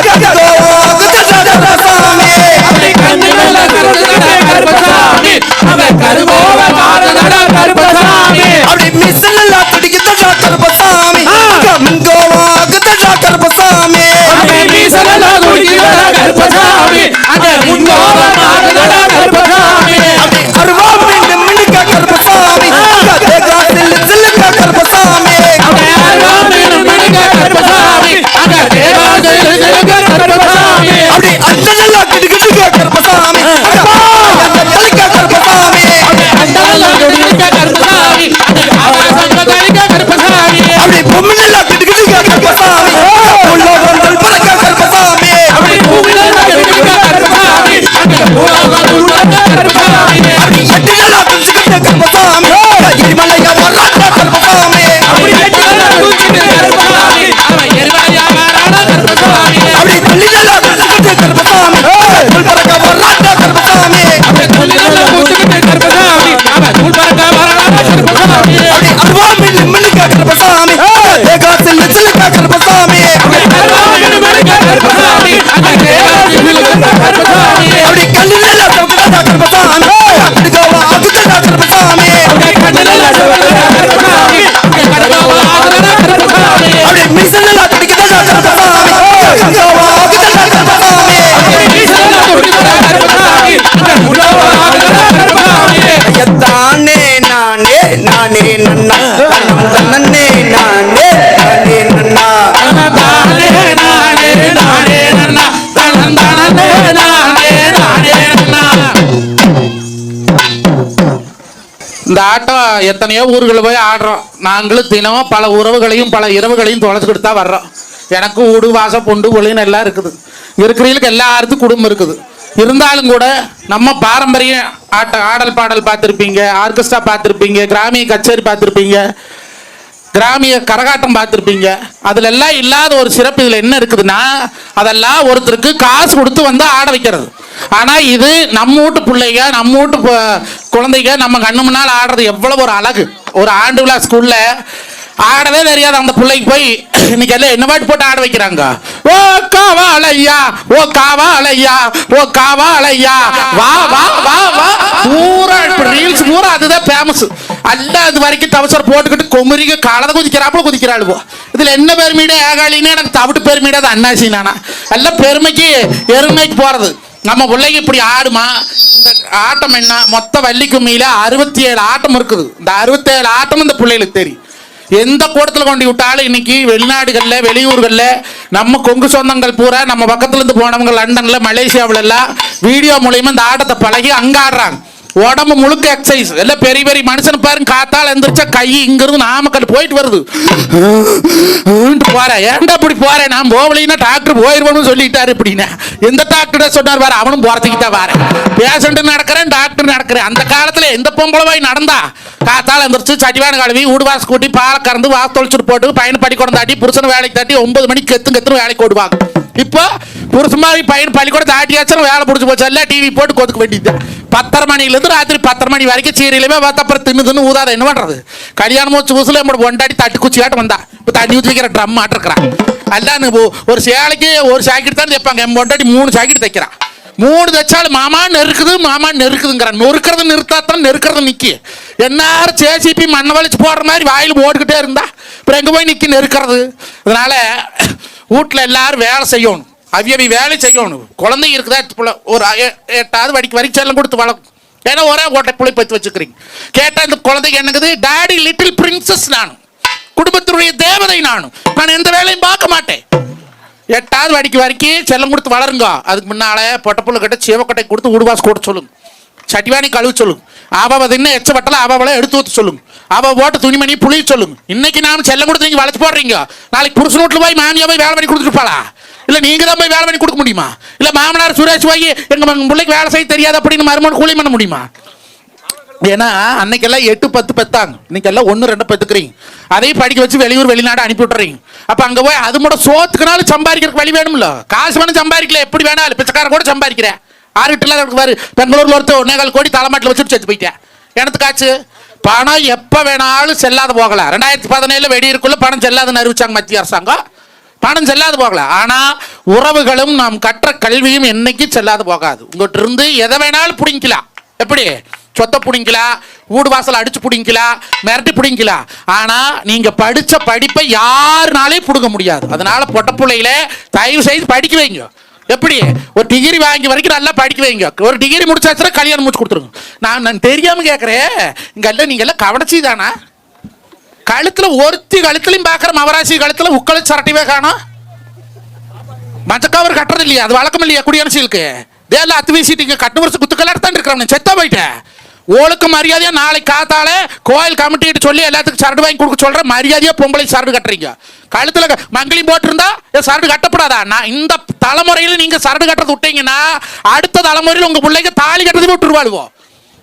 கருப்பசாமி அப்படி கண்ணு நல்ல கருப்பசாமி அவன் கருவோவ மாறுதடா கருப்பசாமி அப்படி மிசல் நல்லா துடிக்குதா கருப்பசாமி அங்க முங்கோவாகுதா கருப்பசாமி அவன் மீசலா குடிக்கிறடா கருப்பசாமி அங்க முன்னோவ மாறுதடா கருப்பசாமி அப்படி அருவாமி மின்னிக்க கருப்பசாமி அங்க தேகாசி லிசிலிக்க கருப்பசாமி அவன் அருவாமி மினுக்க கருப்பசாமி அங்க தேவாஜய கருப்பசாமி அப்படி அண்ணனல்லா கிடுகிடுக்க கருப்பசாமி அங்க தலிக்க கருப்பசாமி அண்டலா குடிக்க கருப்பசாமி அங்க ஆவாசங்க தரிக்க கருப்பசாமி அப்படி பொம்மனல்லா கிடுகிடுக்க கருப்பசாமி உள்ளோகங்கள் பறக்க கருப்பசாமி அப்படி பூமியில குடிக்க கருப்பசாமி அங்க பூலோகம் உள்ள கருப்பசாமி அப்படி எட்டினல்லா தெரிஞ்சுக்கிட்டு கருப்பசாமி எரிமலையா வராண்டா கருப்பசாமி அப்படி எட்டினல்லா குடிச்சிட்டு கருப்பசாமி அவன் எரிமலையா வராடா கருப்பசாமி அப்படி துள்ளினல்லா தெரிஞ்சுக்கிட்டு கருப்பசாமி தூள் பறக்க வராண்டா கருப்பசாமி அப்படி துள்ளினல்லா குடிச்சிட்டு கருப்பசாமி அவன் தூள் பறக்க வராடா கருப்பசாமி அப்படி அருவாமி மின்னிக்க கருப்பசாமி தேகாசி லிசிலிக்க கருப்பசாமி கருவாமினு மணிக்க கருப்பசாமி அங்க தேவாசி விழுந்த கருப்பசாமி அப்படி கண்ணினல்லா தவக்குதா கருப்பசாமி அடிகோவா ஆகுதா கருப்பசாமி அங்க கண்ணிலல்லா சிவந்த கருப்பசாமி அங்க கருவாவா ஆகுதடா கருப்பசாமி அப்படி மிசனல்லா துடிக்குதா கருப்பசாமி அங்கோவா ஆகுதா கருப்பசாமி மீசலல்லா குடிக்கிறடா கருப்பசாமி அங்க முன்னோவா ஆகுதடா கருப்பசாமி தானே நானே நானே நன்னா தன்னே நானே நானே நன்னா நானே நானே நானே நன்னா தனந்தனே நானே நானே நன்னா இந்த ஆட்டம் எத்தனையோ ஊர்கள் போய் ஆடுறோம். நாங்களும் தினமும் பல உறவுகளையும் பல இரவுகளையும் தொலைச்சிக்கிட்டு தான் வர்றோம். எனக்கு ஊடு வாசம் பொண்டு பொழின்னு எல்லாம் இருக்குது. இருக்கிறவங்களுக்கு எல்லாருக்கும் குடும்பம் இருக்குது. இருந்தாலும் கூட நம்ம பாரம்பரிய ஆடல் பாடல் பார்த்துருப்பீங்க, ஆர்கெஸ்ட்ரா பார்த்துருப்பீங்க, கிராமிய கச்சேரி பார்த்துருப்பீங்க, கிராமிய கரகாட்டம் பார்த்துருப்பீங்க. அதுல எல்லாம் இல்லாத ஒரு சிறப்பு இதுல என்ன இருக்குதுன்னா, அதெல்லாம் ஒருத்தருக்கு காசு கொடுத்து வந்து ஆட வைக்கிறது. ஆனா இது நம்ம வீட்டு பிள்ளைங்க, நம்ம வீட்டு குழந்தைங்க நம்ம கண்ணு முன்னால் ஆடுறது எவ்வளவு ஒரு அழகு. ஒரு ஆண்டு விழா ஸ்கூல்ல ஆடவே தெரியாது அந்த பிள்ளைக்கு போய் இன்னைக்கு எல்லாம் என்ன பாட்டு போட்டு ஆட வைக்கிறாங்க. ஓ காவாலையா, ஓ காவாலையா, ஓ காவாலையா, வா வா வா வா. பூரா ரீல்ஸ் பூரா அதுதான் ஃபேமஸ். அல்ல அது வரைக்கும் டவசர் போட்டுக்கிட்டு கொமரிக்க கலதை குதிக்கிறாப்புல குதிக்கிறாளுவோ. இதுல என்ன பெருமையிட ஏகாலின்னு எனக்கு தவிட்டு பெருமையிட அது அண்ணாசி நானா. எல்லாம் பெருமைக்கு எருமைக்கு போறது. நம்ம பிள்ளைங்க இப்படி ஆடுமா? இந்த ஆட்டம் என்ன? மொத்த வள்ளி கும்மியில 67 ஆட்டம் இருக்குது. இந்த 67 ஆட்டம் இந்த பிள்ளைகளுக்கு தெரியும். எந்த கூடத்துல கொண்டு விட்டாலும் இன்னைக்கு வெளிநாடுகள்ல வெளியூர்கள்ல நம்ம கொங்கு சொந்தங்கள் பூரா நம்ம பக்கத்துல இருந்து போனவங்க லண்டன்ல மலேசியாவில எல்லாம் வீடியோ மூலியமா இந்த ஆட்டத்தை பழகி அங்க ஆடுறாங்க. உடம்பு முழுக்க எக்ஸசைஸ். எல்லாம் பெரிய பெரிய மனுஷன் பாருங்க, காத்தால எந்திரிச்சா கை இங்கிருந்து நாமக்கல் போயிட்டு வருது. போறேன், ஏன்டா இப்படி போறேன்? நான் போகலைன்னா டாக்டர் போயிருவோம்னு சொல்லிட்டாரு. இப்படின்னா எந்த டாக்டர் சொன்னார் பாரு, அவனும் போறதுக்கு தான் வரேன். பேஷண்ட் நடக்கிறேன், டாக்டர் நடக்கிறேன். அந்த காலத்துல எந்த பொம்பளவாய் நடந்தா காத்தால எந்திரிச்சு சட்டிவான கழுவி ஊடுவாசு கூட்டி பாலை கறந்து வாச தொழிச்சுட்டு போட்டு பையன் பள்ளிக்கூடம் தாட்டி புருஷன் வேலைக்கு தாட்டி 9 மணிக்கு கெத்து வேலைக்கு ஓடுவாங்க. இப்போ புருஷன் மாதிரி பையன் பள்ளிக்கூடம் தாட்டியாச்சும் வேலை பிடிச்சி போச்சு, எல்லாம் டிவி போட்டு கொதுக்க வேண்டியது. 10:30 மணிலேருந்து ராத்திரி 10:30 மணி வரைக்கும் சீரியலுமே பார்த்து அப்புறம் தின்னு ஊதாத என்ன பண்றது? கல்யாணம் வச்சு புதுசுல நம்மளோட ஒண்டாடி தட்டு குச்சியாட்டு வந்தா இப்போ தண்ணி ஊற்றி வைக்கிற ட்ரம் ஆட்டிருக்கிறான். அல்லான்னு ஒரு சேலைக்கு ஒரு ஜாக்கெட் தான் தைப்பாங்க, என் பொண்டாட்டி 3 ஜாக்கெட் தைக்கிறான். 3 தைச்சாலும் மாமா நெருக்குதுங்கிறான். நொறுக்கிறது நிறுத்தாத்தான் நெருக்கிறது நிக்கி. எல்லாரும் சேசிபி மண்ணை வலிச்சு போடுற மாதிரி வாயில் போட்டுக்கிட்டே இருந்தா அப்புறம் எங்க போய் நிக்கி நெருக்கிறது? அதனால வீட்டில் எல்லாரும் வேலை செய்யணும், அவியவி வேலை செய்யணும். குழந்தைங்க இருக்குதா ஒரு 8வது வரைக்கும் செல்லம் கொடுத்து வளர்க்கும். ஏன்னா ஒரே ஓட்டை பிள்ளை பற்றி வச்சுக்கிறீங்க. கேட்டால் இந்த குழந்தைக்கு என்னக்குது, டாடி லிட்டில் பிரின்சஸ் நானும், குடும்பத்தினுடைய தேவதை நானும், நான் எந்த வேலையும் பார்க்க மாட்டேன். 8வது வரைக்கும் செல்லம் கொடுத்து வளருங்க. அதுக்கு முன்னால பொட்டப்புள்ள கிட்ட சேவக்கட்டை கொடுத்து உடுவாஸ் கொடுத்து சொல்லுங்க, சட்டிவானி கழுவு சொல்லுங்க, அவ இன்னும் எச்சப்பட்டல அவளை எடுத்து ஊற்ற சொல்லுங்க, அவ போட்டு துணிமணி புளிய சொல்லுங்க. இன்னைக்கு நாம செல்லம் கொடுத்து நீங்க வளைச்சு போடுறீங்க, நாளைக்கு புருஷன் வீட்டுல போய் மாமியா போய் வேலை பண்ணி கொடுத்துருப்பாளா? இல்ல நீங்க தான் போய் வேலை பண்ணி கொடுக்க முடியுமா? இல்ல மாமனார் சுரேஷ் போய் எங்க பிள்ளைக்கு வேலை செய்ய தெரியாது அப்படின்னு மருமகன் கூலி பண்ண முடியுமா? ஏன்னா அன்னைக்கெல்லாம் 8-10 பெத்தாங்க, இன்னைக்கெல்லாம் 1-2 பெத்துக்கிறீங்க. அதையும் படிக்க வச்சு வெளியூர் வெளிநாடு அனுப்பி விட்டுறீங்க. அப்ப அங்க போய் அது மட்டும் சோத்துக்குனாலும் சம்பாதிக்கிறதுக்கு வழி வேணும்ல. காசு வேணும் சம்பாதிக்கல, எப்படி வேணாலும் பிச்சைக்கார கூட சம்பாதிக்கிறேன். 6 இல்லாத பாரு, பெங்களூர்ல ஒருத்தர் 1.25 கோடி தலைமாட்டில் வச்சுட்டு செத்து போயிட்டேன். எனத்துக்காச்சு பணம் எப்ப வேணாலும் செல்லாத போகலாம். 2017 வெடியிருக்குள்ள பணம் செல்லாதுன்னு அறிவிச்சாங்க மத்திய அரசாங்கம். பணம் செல்லாது போகல. ஆனா உறவுகளும் நாம் கற்ற கல்வியும் என்னைக்கு செல்லாது போகாது. உங்ககிட்ட இருந்து எதை வேணாலும் பிடிக்கலாம். எப்படி சொத்தை பிடிக்கலாம், வீடு வாசல் அடிச்சு பிடிக்கலாம், மிரட்டி பிடிக்கலாம். ஆனா நீங்க படிச்ச படிப்பை யாருனாலையும் பிடுங்க முடியாது. அதனால பொட்டப்புள்ளையில தயவு செய்து படிக்க வைங்க. எப்படி ஒரு டிகிரி வாங்கி வரைக்கும் நல்லா படிக்க வைங்க. ஒரு டிகிரி முடிச்சாச்சுன்னா கல்யாணம் முடிச்சு கொடுத்துருங்க. நான் தெரியாம கேட்கறேன், இங்க எல்லாம் நீங்க எல்லாம் கவனிச்சு தானா? கழுத்துல ஒருத்தி கழுத்துலையும் பாக்குற மவராசி கழுத்துல உக்களை சரட்டிவே காணும். மஞ்சக்காவர் கட்டுறது இல்லையா? அது வழக்கம் இல்லையா? குடியரசுக்கு தேல அத்து வீசிட்டு கட்டு வருஷம் குத்துக்கெல்லாம் தான் இருக்கிறவன் செத்தா போயிட்டேன். ஒழுக்க மரியாதையா நாளைக்கு காத்தால கோயில் கமிட்டிட்டு சொல்லி எல்லாத்துக்கும் சரடு வாங்கி கொடுக்க சொல்ற மரியாதையா பொம்பளை சரடு கட்டுறீங்க. கழுத்துல மங்களி போட்டிருந்தா சரடு கட்டப்படாதா? நான் இந்த தலைமுறையில நீங்க சரடு கட்டுறது விட்டீங்கன்னா அடுத்த தலைமுறையில் உங்க பிள்ளைங்க தாலி கட்டுறது விட்டுருவாளுவோம்.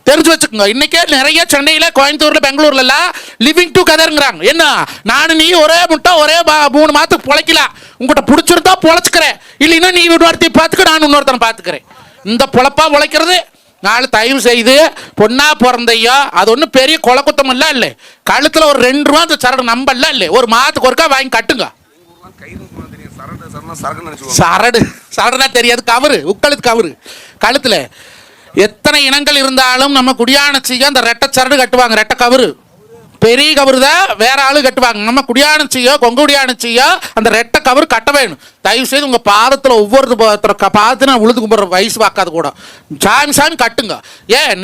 தெரிஞ்சு வச்சுக்கோங்க. இன்னைக்கே நிறைய சென்னையில, கோயம்புத்தூர்ல, பெங்களூர்ல எல்லாம் லிவிங் டுகெதர்ங்கிறாங்க. என்ன நானும் நீ ஒரே முட்டை ஒரே 3 மாதத்துக்கு பொழைக்கலாம், உங்ககிட்ட பிடிச்சிருந்தா பொழைச்சுக்கிறேன், இல்லைன்னா நீ இன்னொருத்தையும் பார்த்துக்க நான் இன்னொருத்தனை பார்த்துக்கிறேன். இந்த பொழப்பா உழைக்கிறது நாலு தயவு செய்து பொண்ணா பிறந்தையோ அது ஒன்றும் பெரிய கொலை குத்தம் எல்லாம் இல்லை. கழுத்துல ஒரு 2 ரூபா அந்த சரடு நம்பலாம் இல்லை, ஒரு மாதத்துக்கு ஒருக்கா வாங்கி கட்டுங்க. சரடுனா தெரியாது, கவரு உக்களுக்கு கவரு. கழுத்துல எத்தனை இனங்கள் இருந்தாலும் நம்ம குடியானச்சிக்கு அந்த ரெட்டை சரடு கட்டுவாங்க. ரெட்டை கவரு பெரிய கவரு தான் வேற ஆளு கட்டுவாங்க. நம்ம குடியானச்சியோ கொங்குடியானச்சியோ அந்த ரெட்டை கவரு கட்ட வேணும். தயவு செய்து உங்க பாதத்துல ஒவ்வொரு பாதத்தையும் உழுது கும்பிட்ற வயசு பார்க்காது கூட சாமி கட்டுங்க.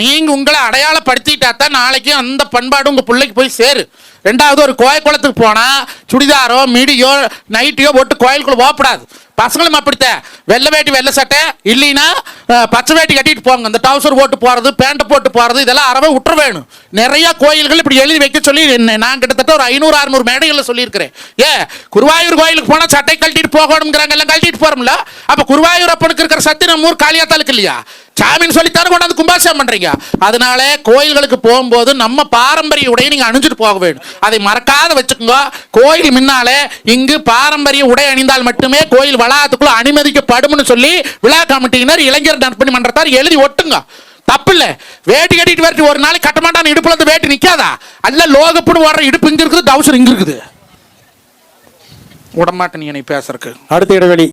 நீங்க உங்களை அடையாளப்படுத்திட்டா தான் நாளைக்கு அந்த பண்பாடு உங்க பிள்ளைக்கு போய் சேரு. 2வது ஒரு கோயில் குளத்துக்கு போனா சுடிதாரோ மிடியோ நைட்டியோ போட்டு கோயிலுக்குள்ள போகக்கூடாது. பசங்களும் அப்படித்தான், வெள்ளை வேட்டி வெள்ளை சட்டை இல்லைன்னா பச்சை வேட்டி கட்டிட்டு போங்க. இந்த டவுசர் போட்டு போறது பேண்ட் போட்டு போறது இதெல்லாம் அறவே விட்டுற வேணும். நிறைய கோயில்கள் இப்படி எழுதி வைக்க சொல்லி நான் கிட்டத்தட்ட ஒரு 500-600 மேடைகளில் சொல்லியிருக்கிறேன். குருவாயூர் கோயிலுக்கு போனா சட்டை கழட்டிட்டு போகணுங்கிறாங்க, எல்லாம் கழட்டிட்டு போறோம்ல. அப்ப குருவாயூர் அப்பனுக்கு இருக்கிற சக்தி நம்ம ஊர் காளியாத்தாளுக்கு இல்லையா? சாமின்னு சொல்லித்தானே கொண்டாந்து கும்பாபிஷேகம் பண்றீங்க. அதனால கோயில்களுக்கு போகும்போது நம்ம பாரம்பரிய உடையை நீங்க அணிஞ்சிட்டு போக வேண்டும். அதை மறக்காத வச்சுக்கோங்க. கோயில் முன்னாலே இங்கு பாரம்பரிய உடை அணிந்தால் மட்டுமே கோயில் வளாகத்துக்குள்ள அனுமதிக்கப்படும்னு சொல்லி விழா கமிட்டியினர் இளைஞர் நற்பணி மன்றத்தார் எழுதி ஒட்டுங்க. தப்பு இல்ல. வேட்டி கட்டிட்டு வரட்டு ஒரு நாளைக்கு கட்ட மாட்டான், இடுப்புல இருந்து வேட்டி நிக்காதா? அல்ல லோகப்புன்னு வர்ற இடுப்பு இங்க இருக்குது, டவுசர் இங்க இருக்குது. உடமாட்டேன் நீ பேசுறதுக்கு. அடுத்த இடைவெளி.